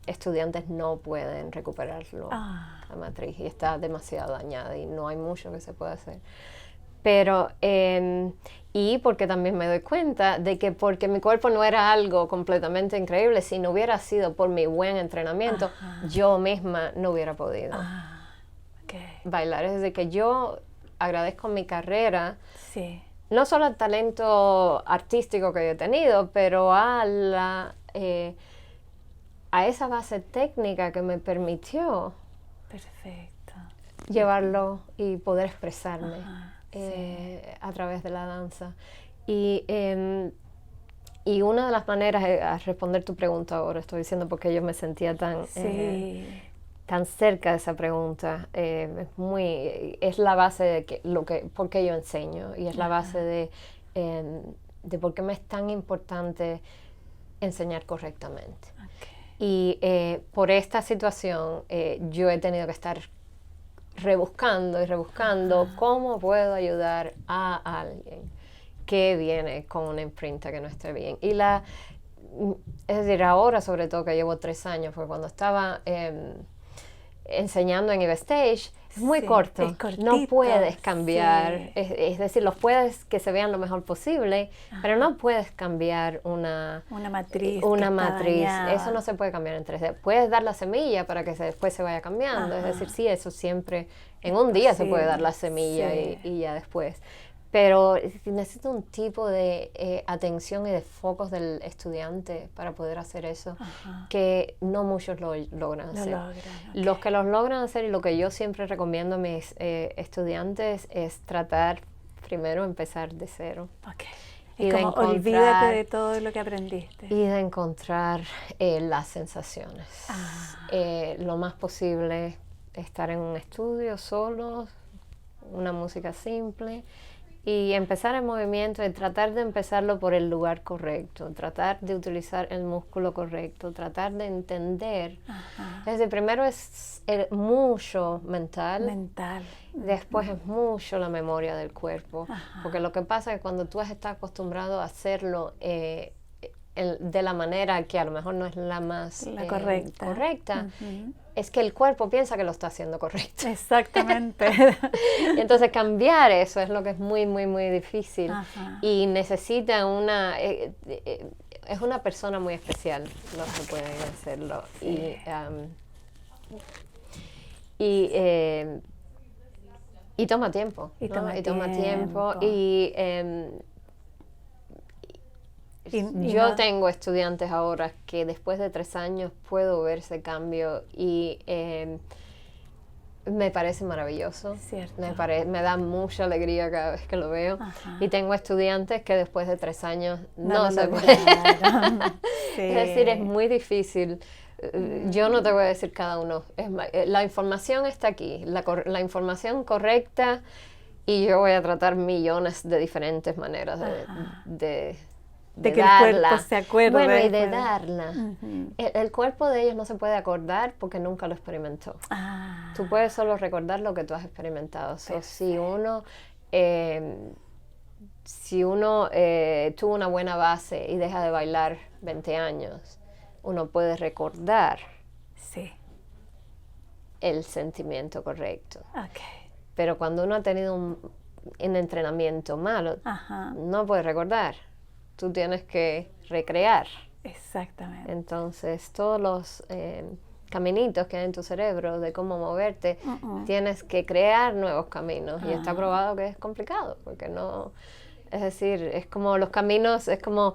Speaker 2: estudiantes no pueden recuperarlo, la matriz, y está demasiado dañada y no hay mucho que se pueda hacer. Pero, y porque también me doy cuenta de que porque mi cuerpo no era algo completamente increíble, si no hubiera sido por mi buen entrenamiento, yo misma no hubiera podido bailar. Es decir, que yo agradezco mi carrera, no solo al talento artístico que yo he tenido, pero a esa base técnica que me permitió llevarlo y poder expresarme a través de la danza. Y una de las maneras, a responder tu pregunta ahora, estoy diciendo porque yo me sentía tan cerca de esa pregunta, es la base de por qué yo enseño, y es la base de por qué me es tan importante enseñar correctamente. Y por esta situación yo he tenido que estar rebuscando cómo puedo ayudar a alguien que viene con una impronta que no esté bien. Es decir, ahora sobre todo que llevo 3 años, porque cuando estaba enseñando en Eve Stage, es muy corto, es cortito, no puedes cambiar, es decir, los puedes que se vean lo mejor posible, pero no puedes cambiar una matriz, eso no se puede cambiar en 3D. Puedes dar la semilla para que después se vaya cambiando, es decir, sí, eso siempre, en un día se puede dar la semilla y ya después, pero necesita un tipo de atención y de focos del estudiante para poder hacer eso, que no muchos lo logran hacer. Los que los logran hacer, y lo que yo siempre recomiendo a mis estudiantes, es tratar primero empezar de cero.
Speaker 1: Y como olvídate de todo lo que aprendiste.
Speaker 2: Y de encontrar las sensaciones. Lo más posible, estar en un estudio solo, una música simple, y empezar el movimiento y tratar de empezarlo por el lugar correcto, tratar de utilizar el músculo correcto, tratar de entender. Es decir, primero es mucho mental. Después es mucho la memoria del cuerpo, porque lo que pasa es que cuando tú estás acostumbrado a hacerlo de la manera que a lo mejor no es la más correcta, es que el cuerpo piensa que lo está haciendo correcto.
Speaker 1: Exactamente.
Speaker 2: Y entonces cambiar eso es lo que es muy, muy, muy difícil. Y necesita es una persona muy especial los que pueden hacerlo. Sí. Y toma tiempo. Yo tengo estudiantes ahora que después de 3 años puedo ver ese cambio y me parece maravilloso. Me da mucha alegría cada vez que lo veo. Y tengo estudiantes que después de 3 años no se pueden. Es decir, es muy difícil. Yo no te voy a decir cada uno. La información está aquí, la información correcta, y yo voy a tratar millones de diferentes maneras de
Speaker 1: que darla. El cuerpo se acuerde.
Speaker 2: Bueno, y de darla. El cuerpo de ellos no se puede acordar porque nunca lo experimentó. Tú puedes solo recordar lo que tú has experimentado. Si uno tuvo una buena base y deja de bailar 20 años, uno puede recordar el sentimiento correcto. Pero cuando uno ha tenido un entrenamiento malo, no puede recordar. Tú tienes que recrear.
Speaker 1: Exactamente.
Speaker 2: Entonces, todos los caminitos que hay en tu cerebro de cómo moverte, tienes que crear nuevos caminos. Y está probado que es complicado, porque no... Es decir, es como los caminos, es como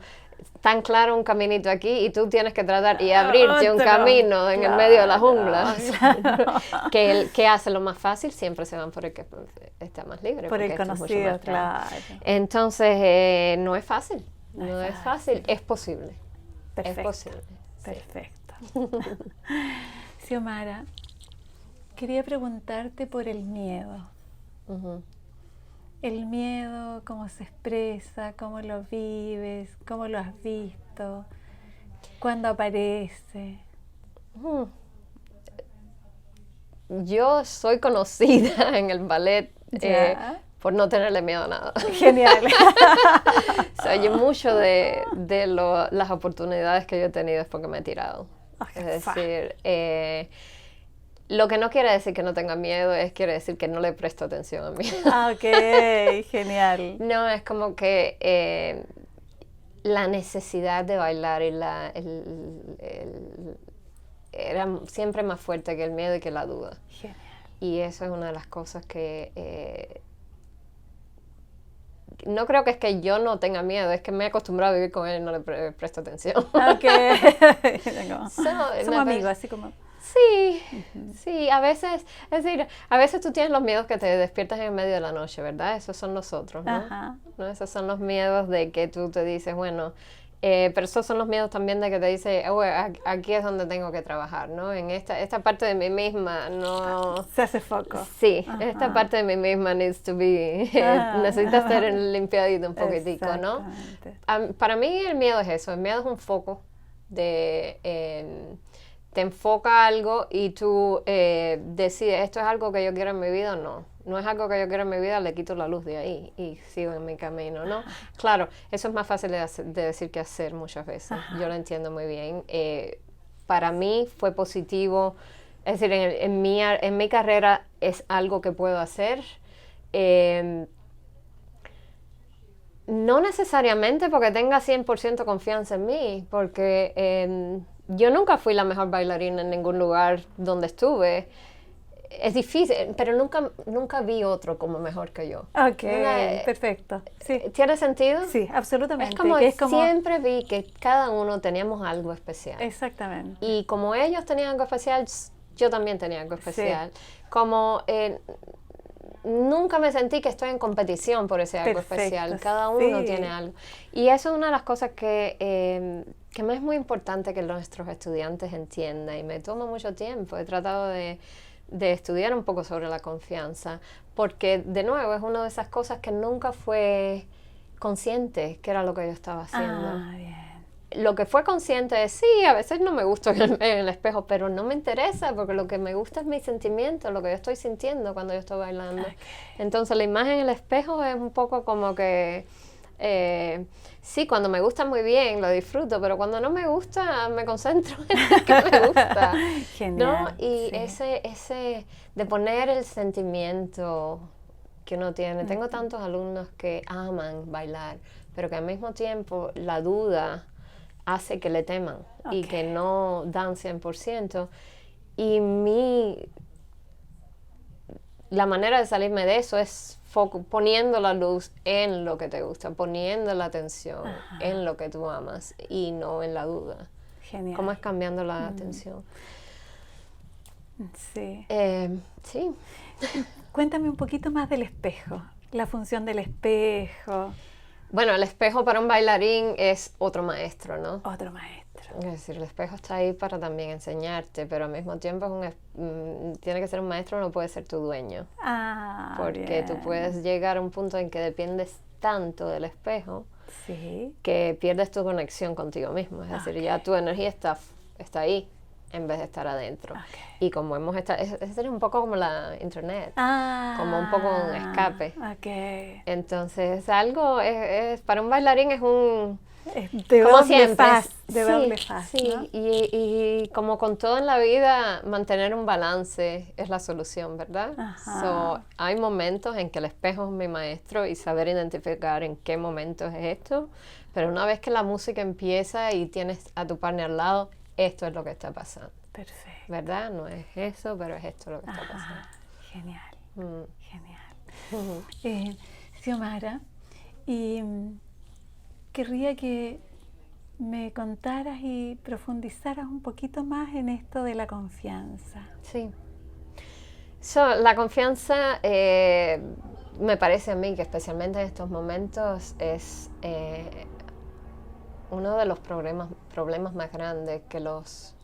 Speaker 2: tan claro un caminito aquí y tú tienes que tratar y abrirte un camino en el medio de la jungla. que hace lo más fácil, siempre se van por el que está más libre.
Speaker 1: Por el conocido, claro.
Speaker 2: Entonces, no es fácil. No es fácil, es posible.
Speaker 1: Perfecto.
Speaker 2: Es posible.
Speaker 1: Perfecto. Xiomara, quería preguntarte por el miedo. El miedo, cómo se expresa, cómo lo vives, cómo lo has visto, cuándo aparece.
Speaker 2: Yo soy conocida en el ballet por no tenerle miedo a nada.
Speaker 1: Genial.
Speaker 2: Se oye mucho de las oportunidades que yo he tenido es porque me he tirado. Es decir, lo que no quiere decir que no tenga miedo, quiere decir que no le presto atención a mí.
Speaker 1: Genial.
Speaker 2: No, es como que la necesidad de bailar y era siempre más fuerte que el miedo y que la duda.
Speaker 1: Genial.
Speaker 2: Y eso es una de las cosas que... no creo que es que yo no tenga miedo, es que me he acostumbrado a vivir con él y no le presto atención.
Speaker 1: Somos amigos, así como...
Speaker 2: Sí, a veces, es decir, a veces tú tienes los miedos que te despiertas en el medio de la noche, ¿verdad? Esos son los otros, ¿no? ¿No? Esos son los miedos de que tú te dices, bueno, pero esos son los miedos también de que te dice, aquí es donde tengo que trabajar, ¿no? En esta parte de mí misma no...
Speaker 1: Se hace foco.
Speaker 2: Sí, esta parte de mí misma needs to be... necesita ser limpiadito un poquitico, ¿no? Para mí el miedo es eso, el miedo es un foco de... te enfoca algo y tú decides, ¿esto es algo que yo quiero en mi vida o no? No es algo que yo quiero en mi vida, le quito la luz de ahí y sigo en mi camino, ¿no? Claro, eso es más fácil de decir que hacer muchas veces. Yo lo entiendo muy bien. Para mí fue positivo, es decir, en mi carrera es algo que puedo hacer. No necesariamente porque tenga 100% confianza en mí, porque... yo nunca fui la mejor bailarina en ningún lugar donde estuve. es difícil, pero nunca vi otro como mejor que yo.
Speaker 1: Ok, perfecto. Sí.
Speaker 2: ¿Tiene sentido?
Speaker 1: Sí, absolutamente.
Speaker 2: Es como siempre vi que cada uno teníamos algo especial.
Speaker 1: Exactamente.
Speaker 2: Y como ellos tenían algo especial, yo también tenía algo especial. Sí. Como nunca me sentí que estoy en competición por ese algo especial. Cada uno tiene algo. Y eso es una de las cosas que me es muy importante que nuestros estudiantes entiendan. Y me toma mucho tiempo. He tratado de estudiar un poco sobre la confianza. Porque, de nuevo, es una de esas cosas que nunca fue consciente que era lo que yo estaba haciendo.
Speaker 1: Bien.
Speaker 2: Lo que fue consciente es, sí, a veces no me gusta en el espejo, pero no me interesa porque lo que me gusta es mi sentimiento, lo que yo estoy sintiendo cuando yo estoy bailando. Okay. Entonces la imagen en el espejo es un poco como que, sí, cuando me gusta muy bien, lo disfruto, pero cuando no me gusta, me concentro en lo que me gusta.
Speaker 1: Genial.
Speaker 2: ¿No? Y ese de poner el sentimiento que uno tiene. Tengo tantos alumnos que aman bailar, pero que al mismo tiempo la duda hace que le teman y que no dan 100%. Y la manera de salirme de eso es poniendo la luz en lo que te gusta, poniendo la atención en lo que tú amas y no en la duda.
Speaker 1: Genial.
Speaker 2: ¿Cómo es cambiando la atención?
Speaker 1: Sí.
Speaker 2: Sí.
Speaker 1: Cuéntame un poquito más del espejo, la función del espejo.
Speaker 2: Bueno, el espejo para un bailarín es otro maestro, ¿no?
Speaker 1: Otro maestro.
Speaker 2: Es decir, el espejo está ahí para también enseñarte, pero al mismo tiempo tiene que ser un maestro, no puede ser tu dueño. Porque
Speaker 1: bien.
Speaker 2: tú puedes llegar a un punto en que dependes tanto del espejo que pierdes tu conexión contigo mismo. Es decir, ya tu energía está ahí en vez de estar adentro. Y como hemos estado, es un poco como la internet, como un poco un escape. Entonces, algo, para un bailarín es un...
Speaker 1: de doble faz,
Speaker 2: sí, ¿no? Y como con todo en la vida, mantener un balance es la solución, ¿verdad? Hay momentos en que el espejo es mi maestro y saber identificar en qué momentos es esto, pero una vez que la música empieza y tienes a tu partner al lado, esto es lo que está pasando.
Speaker 1: Perfecto.
Speaker 2: ¿Verdad? No es eso, pero es esto lo que está pasando.
Speaker 1: Genial, genial. Xiomara, y querría que me contaras y profundizaras un poquito más en esto de la confianza.
Speaker 2: Sí. La confianza, me parece a mí que especialmente en estos momentos es uno de los problemas más grandes que los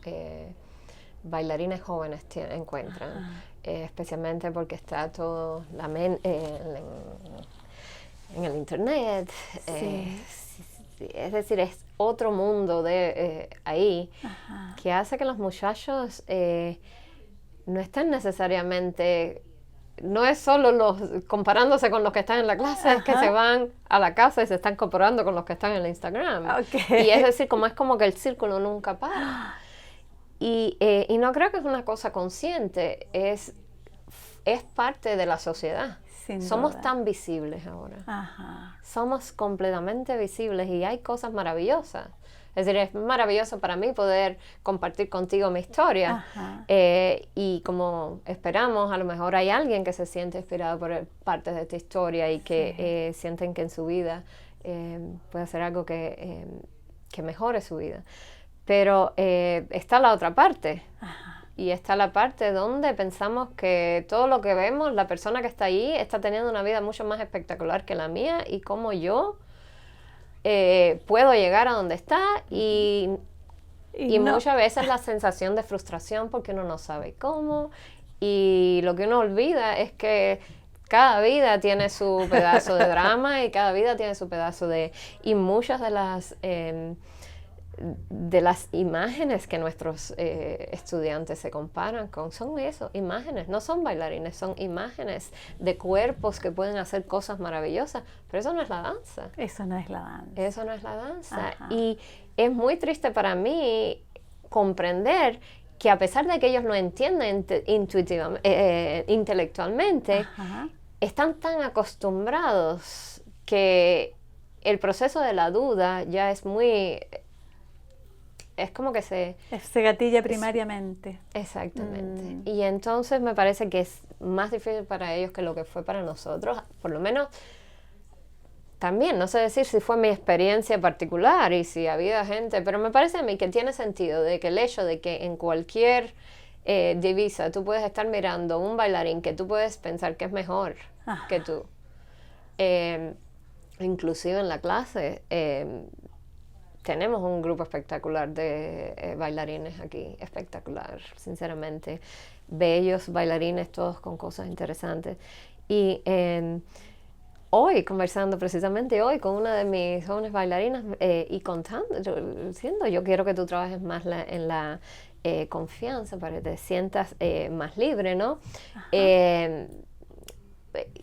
Speaker 2: bailarines jóvenes encuentran, especialmente porque está todo en el internet. Es decir, es otro mundo de ahí que hace que los muchachos no estén necesariamente, no es solo comparándose con los que están en la clase, es que se van a la casa y se están comparando con los que están en el Instagram. Y es decir, es como que el círculo nunca para. Y no creo que es una cosa consciente, es parte de la sociedad. Somos tan visibles ahora. Somos completamente visibles y hay cosas maravillosas. Es decir, es maravilloso para mí poder compartir contigo mi historia. Y como esperamos, a lo mejor hay alguien que se siente inspirado por partes de esta historia y que sienten que en su vida puede hacer algo que mejore su vida. Pero está la otra parte. Y está la parte donde pensamos que todo lo que vemos, la persona que está ahí está teniendo una vida mucho más espectacular que la mía y cómo yo puedo llegar a donde está y muchas veces la sensación de frustración porque uno no sabe cómo y lo que uno olvida es que cada vida tiene su pedazo de drama y cada vida tiene su pedazo y muchas de las imágenes que nuestros estudiantes se comparan con son eso, imágenes, no son bailarines, son imágenes de cuerpos que pueden hacer cosas maravillosas, pero eso no es la danza.
Speaker 1: Eso no es la danza.
Speaker 2: Y es muy triste para mí comprender que a pesar de que ellos lo entienden intelectualmente, están tan acostumbrados que el proceso de la duda ya es muy es como que
Speaker 1: se gatilla primariamente.
Speaker 2: Exactamente. Y entonces me parece que es más difícil para ellos que lo que fue para nosotros, por lo menos. También, no sé decir si fue mi experiencia particular y si había gente, pero me parece a mí que tiene sentido de que el hecho de que en cualquier divisa tú puedes estar mirando un bailarín que tú puedes pensar que es mejor que tú. Inclusive en la clase tenemos un grupo espectacular de bailarines aquí, espectacular, sinceramente. Bellos bailarines, todos con cosas interesantes. Y hoy, conversando precisamente hoy con una de mis jóvenes bailarinas y contando, diciendo, yo quiero que tú trabajes más en la confianza para que te sientas más libre, ¿no?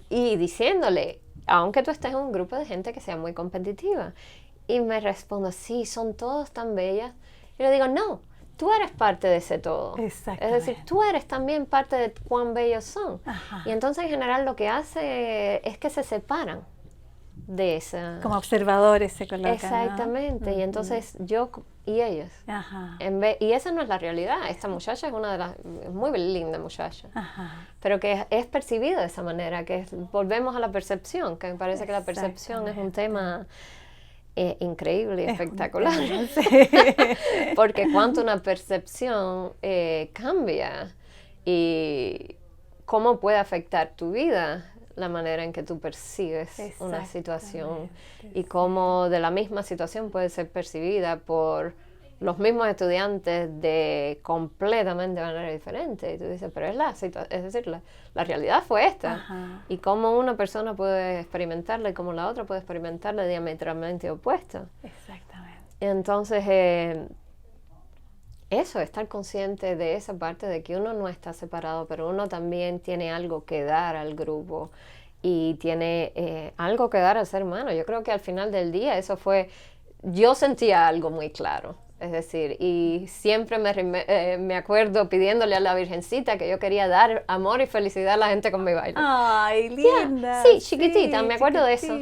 Speaker 2: Y diciéndole, aunque tú estés en un grupo de gente que sea muy competitiva. Y me sí, son todos tan bellas. Y le digo, no, tú eres parte de ese todo. Es decir, tú eres también parte de cuán bellos son. Y entonces en general lo que hace es que se separan de esa...
Speaker 1: Como observadores se colocan.
Speaker 2: Exactamente. Y entonces yo y ellos. Y esa no es la realidad. Esta muchacha es una de las... muy linda muchacha. Pero que es percibida de esa manera. Que volvemos a la percepción. Que me parece que la percepción es un tema... increíble y espectacular. Porque cuánto una percepción cambia y cómo puede afectar tu vida la manera en que tú percibes una situación y cómo de la misma situación puede ser percibida por los mismos estudiantes de completamente manera diferente. Y tú dices, pero es decir, la realidad fue esta. Y cómo una persona puede experimentarla y cómo la otra puede experimentarla diametralmente opuesta.
Speaker 1: Exactamente.
Speaker 2: Entonces, eso, estar consciente de esa parte de que uno no está separado, pero uno también tiene algo que dar al grupo y tiene algo que dar al ser humano. Yo creo que al final del día eso fue... Yo sentía algo muy claro. Es decir, y siempre me acuerdo pidiéndole a la Virgencita que yo quería dar amor y felicidad a la gente con mi baile.
Speaker 1: ¡Ay, linda!
Speaker 2: Sí, chiquitita, me acuerdo de eso.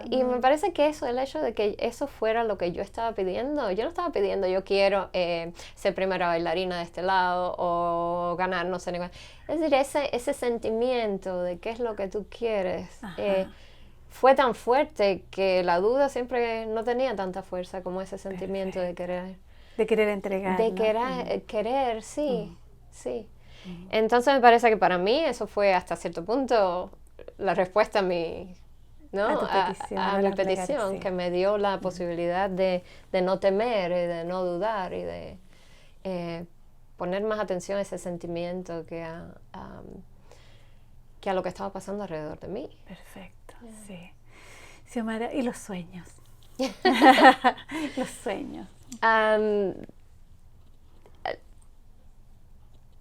Speaker 2: Y me parece que eso, el hecho de que eso fuera lo que yo estaba pidiendo, yo no estaba pidiendo, yo quiero ser primera bailarina de este lado o ganar, no sé, es decir, ese sentimiento de qué es lo que tú quieres. Fue tan fuerte que la duda siempre no tenía tanta fuerza como ese sentimiento de querer.
Speaker 1: De querer entregar.
Speaker 2: De querer, sí. Entonces me parece que para mí eso fue hasta cierto punto la respuesta a mi, ¿no? a mi petición, que me dio la posibilidad de no temer y de no dudar y de poner más atención a ese sentimiento que a lo que estaba pasando alrededor de mí.
Speaker 1: Perfecto. Sí. Xiomara, ¿y los sueños? Los sueños.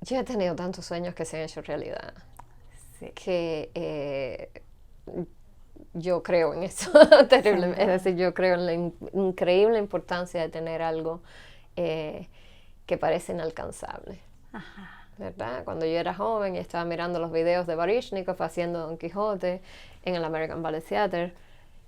Speaker 2: Yo he tenido tantos sueños que se han hecho realidad. Que yo creo en eso terriblemente. Es decir, yo creo en la increíble importancia de tener algo que parece inalcanzable. ¿Verdad? Cuando yo era joven y estaba mirando los videos de Baryshnikov haciendo Don Quijote en el American Ballet Theatre,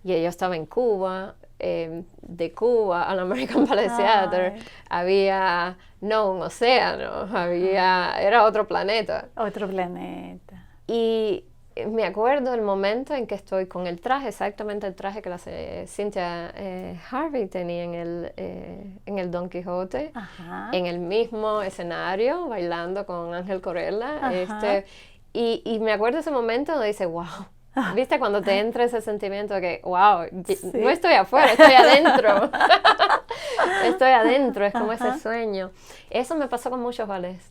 Speaker 2: y yo estaba en Cuba, de Cuba al American Ballet Theatre había un océano, era otro planeta.
Speaker 1: Otro planeta.
Speaker 2: Y me acuerdo el momento en que estoy con el traje, exactamente el traje que la Cynthia Harvey tenía en el Don Quijote, en el mismo escenario, bailando con Ángel Corella. Y me acuerdo ese momento donde dice, wow, ¿viste? Cuando te entra ese sentimiento de que, wow, no estoy afuera, estoy adentro. Estoy adentro, es como ese sueño. Eso me pasó con muchos ballets.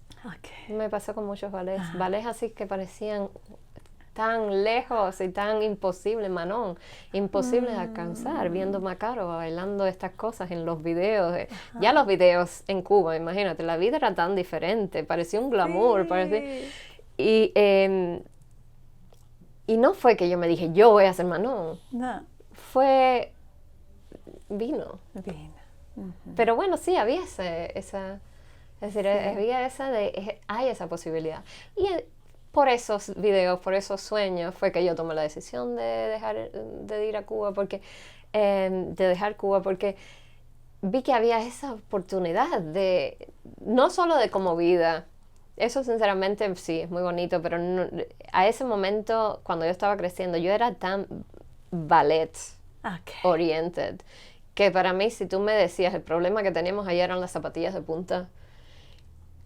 Speaker 2: Me pasó con muchos ballets. Ballets así que parecían tan lejos y tan imposible, Manon, imposible de alcanzar, viendo Makarova bailando estas cosas en los videos. Ya los videos en Cuba, imagínate, la vida era tan diferente, parecía un glamour, parecía... Y no fue que yo me dije, yo voy a ser Manon.
Speaker 1: No.
Speaker 2: Vino. Pero bueno, sí, había esa... Es decir, había hay esa posibilidad. Y por esos videos, por esos sueños, fue que yo tomé la decisión de ir a Cuba, de dejar Cuba, porque vi que había esa oportunidad de, no solo de como vida, eso sinceramente sí, es muy bonito, pero no, a ese momento, cuando yo estaba creciendo, yo era tan ballet oriented, que para mí, si tú me decías, el problema que teníamos ayer eran las zapatillas de punta,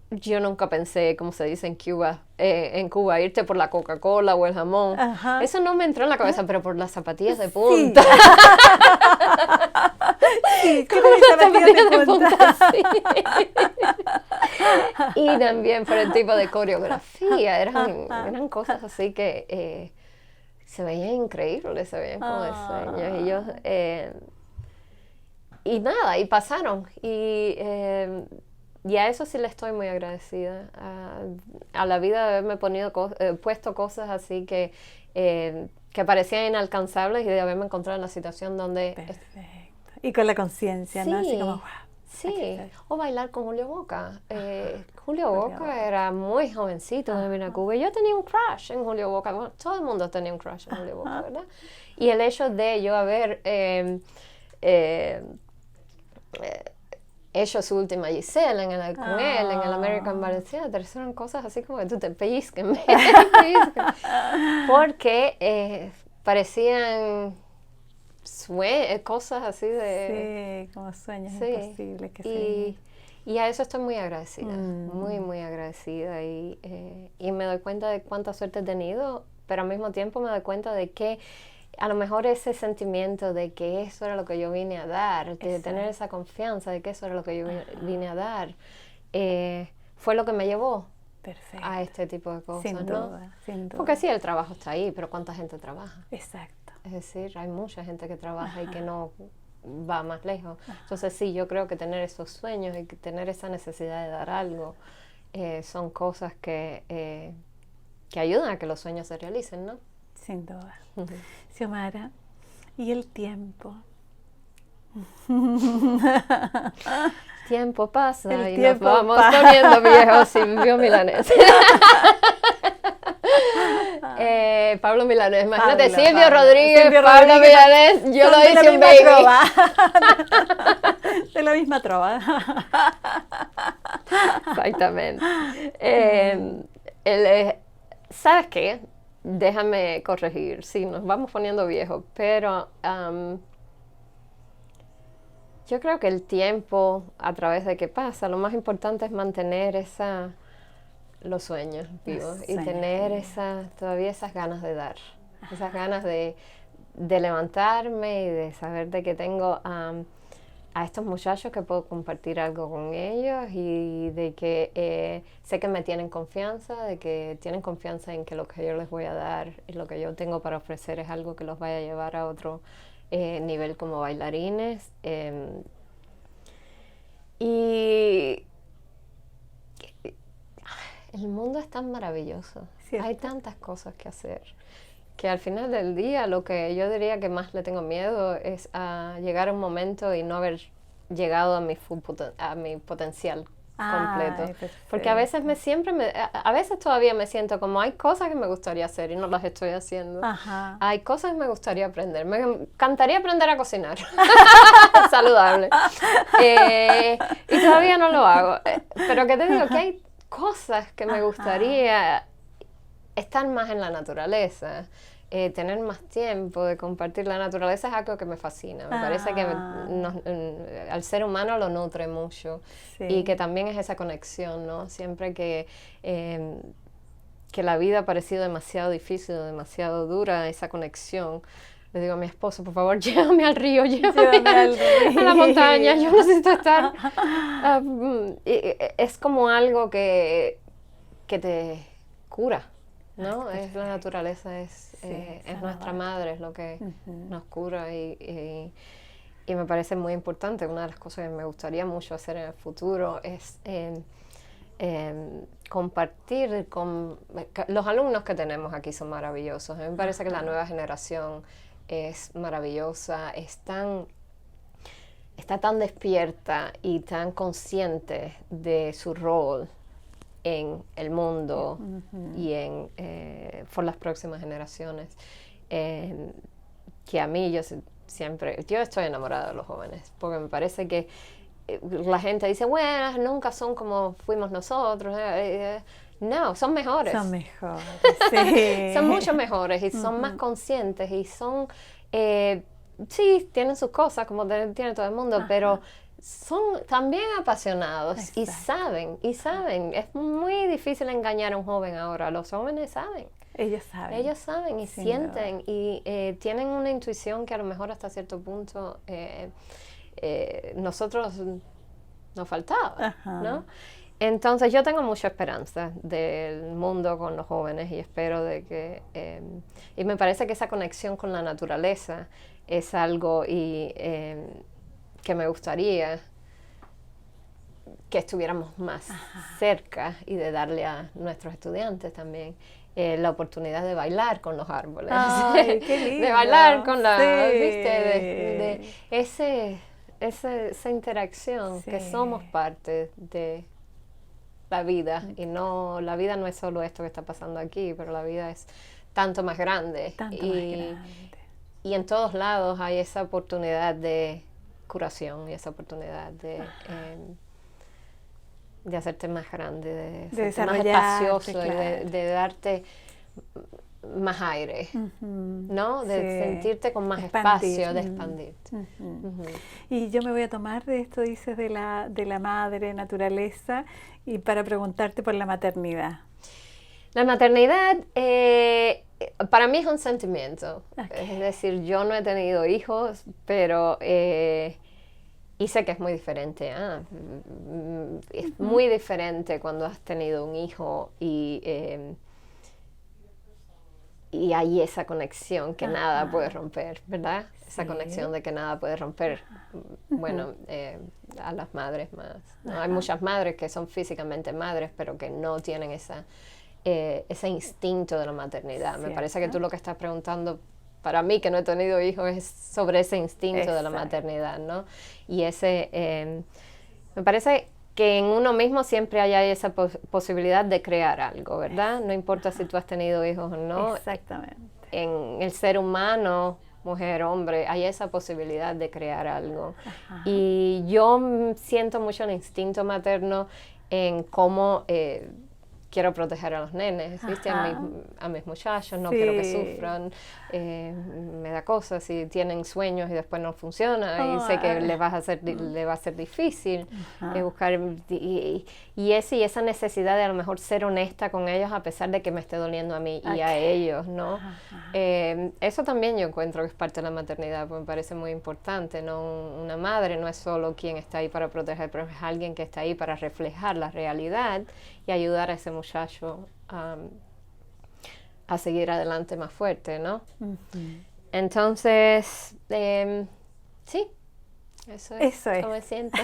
Speaker 2: yo nunca pensé, como se dice en Cuba, irte por la Coca-Cola o el jamón. Ajá. Eso no me entró en la cabeza, pero por las zapatillas de punta.
Speaker 1: Sí,
Speaker 2: como las zapatillas de punta. Sí. Y también por el tipo de coreografía, eran cosas así que se veían increíbles, se veían como de sueños. Y nada, y pasaron. Y a eso sí le estoy muy agradecida, a la vida de haberme puesto cosas así que parecían inalcanzables y de haberme encontrado en la situación donde...
Speaker 1: Perfecto. Y con la conciencia,
Speaker 2: sí,
Speaker 1: ¿no? Así como, wow.
Speaker 2: Sí, o bailar con Julio Boca. Julio Boca era muy jovencito de venir a Cuba. Yo tenía un crush en Julio Boca. Bueno, todo el mundo tenía un crush en Julio Boca, ¿verdad? Y el hecho de yo haber... hecho su última Giselle con él en el American Ballet Theatre, eran cosas así como que tú te pellizques, porque parecían cosas así de...
Speaker 1: Sí, como sueños imposibles que
Speaker 2: y a eso estoy muy agradecida, muy, muy agradecida y me doy cuenta de cuánta suerte he tenido, pero al mismo tiempo me doy cuenta de que a lo mejor ese sentimiento de que eso era lo que yo vine a dar, de tener esa confianza de que eso era lo que yo vine a dar, fue lo que me llevó a este tipo de cosas,
Speaker 1: sin duda, sin duda.
Speaker 2: Porque sí, el trabajo está ahí, pero ¿cuánta gente trabaja?
Speaker 1: Exacto.
Speaker 2: Es decir, hay mucha gente que trabaja y que no va más lejos. Entonces sí, yo creo que tener esos sueños y tener esa necesidad de dar algo son cosas que ayudan a que los sueños se realicen, ¿no?
Speaker 1: Sin duda. Xiomara, ¿y el tiempo?
Speaker 2: Tiempo pasa nos vamos poniendo viejos, Silvio Milanés. Pablo Milanés, imagínate, Silvio Rodríguez, Pablo Milanés, yo lo hice un baby.
Speaker 1: De la misma trova.
Speaker 2: Exactamente. ¿Sabes qué? Déjame corregir, sí, nos vamos poniendo viejos, pero yo creo que el tiempo, a través de que pasa, lo más importante es mantener los sueños vivos y tener todavía esas ganas de dar, esas ganas de levantarme y de saber de que tengo a estos muchachos que puedo compartir algo con ellos y de que sé que me tienen confianza, de que tienen confianza en que lo que yo les voy a dar y lo que yo tengo para ofrecer es algo que los vaya a llevar a otro nivel como bailarines. Y el mundo es tan maravilloso, hay tantas cosas que hacer, que al final del día lo que yo diría que más le tengo miedo es a llegar a un momento y no haber llegado a mi potencial completo. Porque a veces a veces todavía me siento como hay cosas que me gustaría hacer y no las estoy haciendo. Hay cosas que me gustaría aprender. Me encantaría aprender a cocinar. Saludable. Y todavía no lo hago. Pero que te digo que hay cosas que me gustaría estar más en la naturaleza, tener más tiempo de compartir. La naturaleza es algo que me fascina, me parece que al ser humano lo nutre mucho y que también es esa conexión, ¿no? Siempre que la vida ha parecido demasiado difícil, demasiado dura, esa conexión. Le digo a mi esposo, por favor, llévame al río, llévame a la montaña, yo necesito estar... es como algo que te cura, ¿no? Es la naturaleza, es nuestra madre, es lo que nos cura y me parece muy importante. Una de las cosas que me gustaría mucho hacer en el futuro es compartir con... Los alumnos que tenemos aquí son maravillosos. A mí me parece que la nueva generación es maravillosa, está tan despierta y tan consciente de su rol en el mundo y por las próximas generaciones, que a mí siempre, yo estoy enamorada de los jóvenes, porque me parece que la gente dice, bueno, nunca son como fuimos nosotros. No, son mejores.
Speaker 1: Son mejores, sí.
Speaker 2: Son mucho mejores y son más conscientes y son, sí, tienen sus cosas como tiene todo el mundo, pero son también apasionados. Exacto. y saben. Es muy difícil engañar a un joven ahora. Los jóvenes saben.
Speaker 1: Ellos saben.
Speaker 2: Ellos saben y sienten y tienen una intuición que a lo mejor hasta cierto punto nosotros nos faltaba, ¿no? Entonces yo tengo mucha esperanza del mundo con los jóvenes y espero de que... y me parece que esa conexión con la naturaleza es algo que me gustaría que estuviéramos más cerca y de darle a nuestros estudiantes también la oportunidad de bailar con los árboles.
Speaker 1: ¡Ay, qué lindo!
Speaker 2: De bailar con la...
Speaker 1: Sí.
Speaker 2: ¿Viste? De esa interacción que somos parte de la vida y no, la vida no es solo esto que está pasando aquí, pero la vida es tanto más grande. Y en todos lados hay esa oportunidad de curación y esa oportunidad de hacerte más grande, de hacerte más espacioso, claro. y de darte más aire, ¿no? De sentirte con más espacio, de expandirte.
Speaker 1: Y yo me voy a tomar de esto, dices, de la madre naturaleza, y para preguntarte por la maternidad.
Speaker 2: La maternidad para mí es un sentimiento. Es decir, yo no he tenido hijos, pero y sé que es muy diferente. Es muy diferente cuando has tenido un hijo y hay esa conexión que nada puede romper, ¿verdad? Esa conexión de que nada puede romper. Bueno, a las madres más, ¿no? Hay muchas madres que son físicamente madres, pero que no tienen ese instinto de la maternidad. Me parece que tú lo que estás preguntando, para mí que no he tenido hijos, es sobre ese instinto de la maternidad, ¿no? Y me parece que en uno mismo siempre hay esa posibilidad de crear algo, ¿verdad? No importa si tú has tenido hijos o no.
Speaker 1: Exactamente.
Speaker 2: En el ser humano, mujer, hombre, hay esa posibilidad de crear algo. Y yo siento mucho el instinto materno en cómo quiero proteger a los nenes, ¿viste? A mis muchachos, no quiero que sufran, me da cosas si tienen sueños y después no funciona, y sé que le va a ser difícil buscar, y esa necesidad de a lo mejor ser honesta con ellos a pesar de que me esté doliendo a mí y a ellos, ¿no? Eso también yo encuentro que es parte de la maternidad, porque me parece muy importante, ¿no? Una madre no es solo quien está ahí para proteger, pero es alguien que está ahí para reflejar la realidad y ayudar a ese muchacho a seguir adelante más fuerte, ¿no? Entonces, sí, eso es como me siento.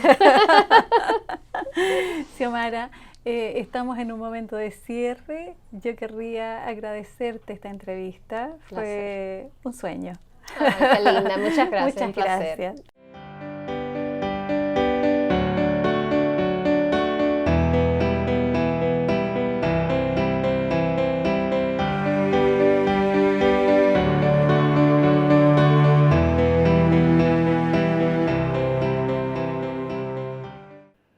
Speaker 1: Xiomara, estamos en un momento de cierre. Yo querría agradecerte esta entrevista. Fue un sueño.
Speaker 2: Ay, qué linda, muchas gracias.
Speaker 1: Muchas gracias.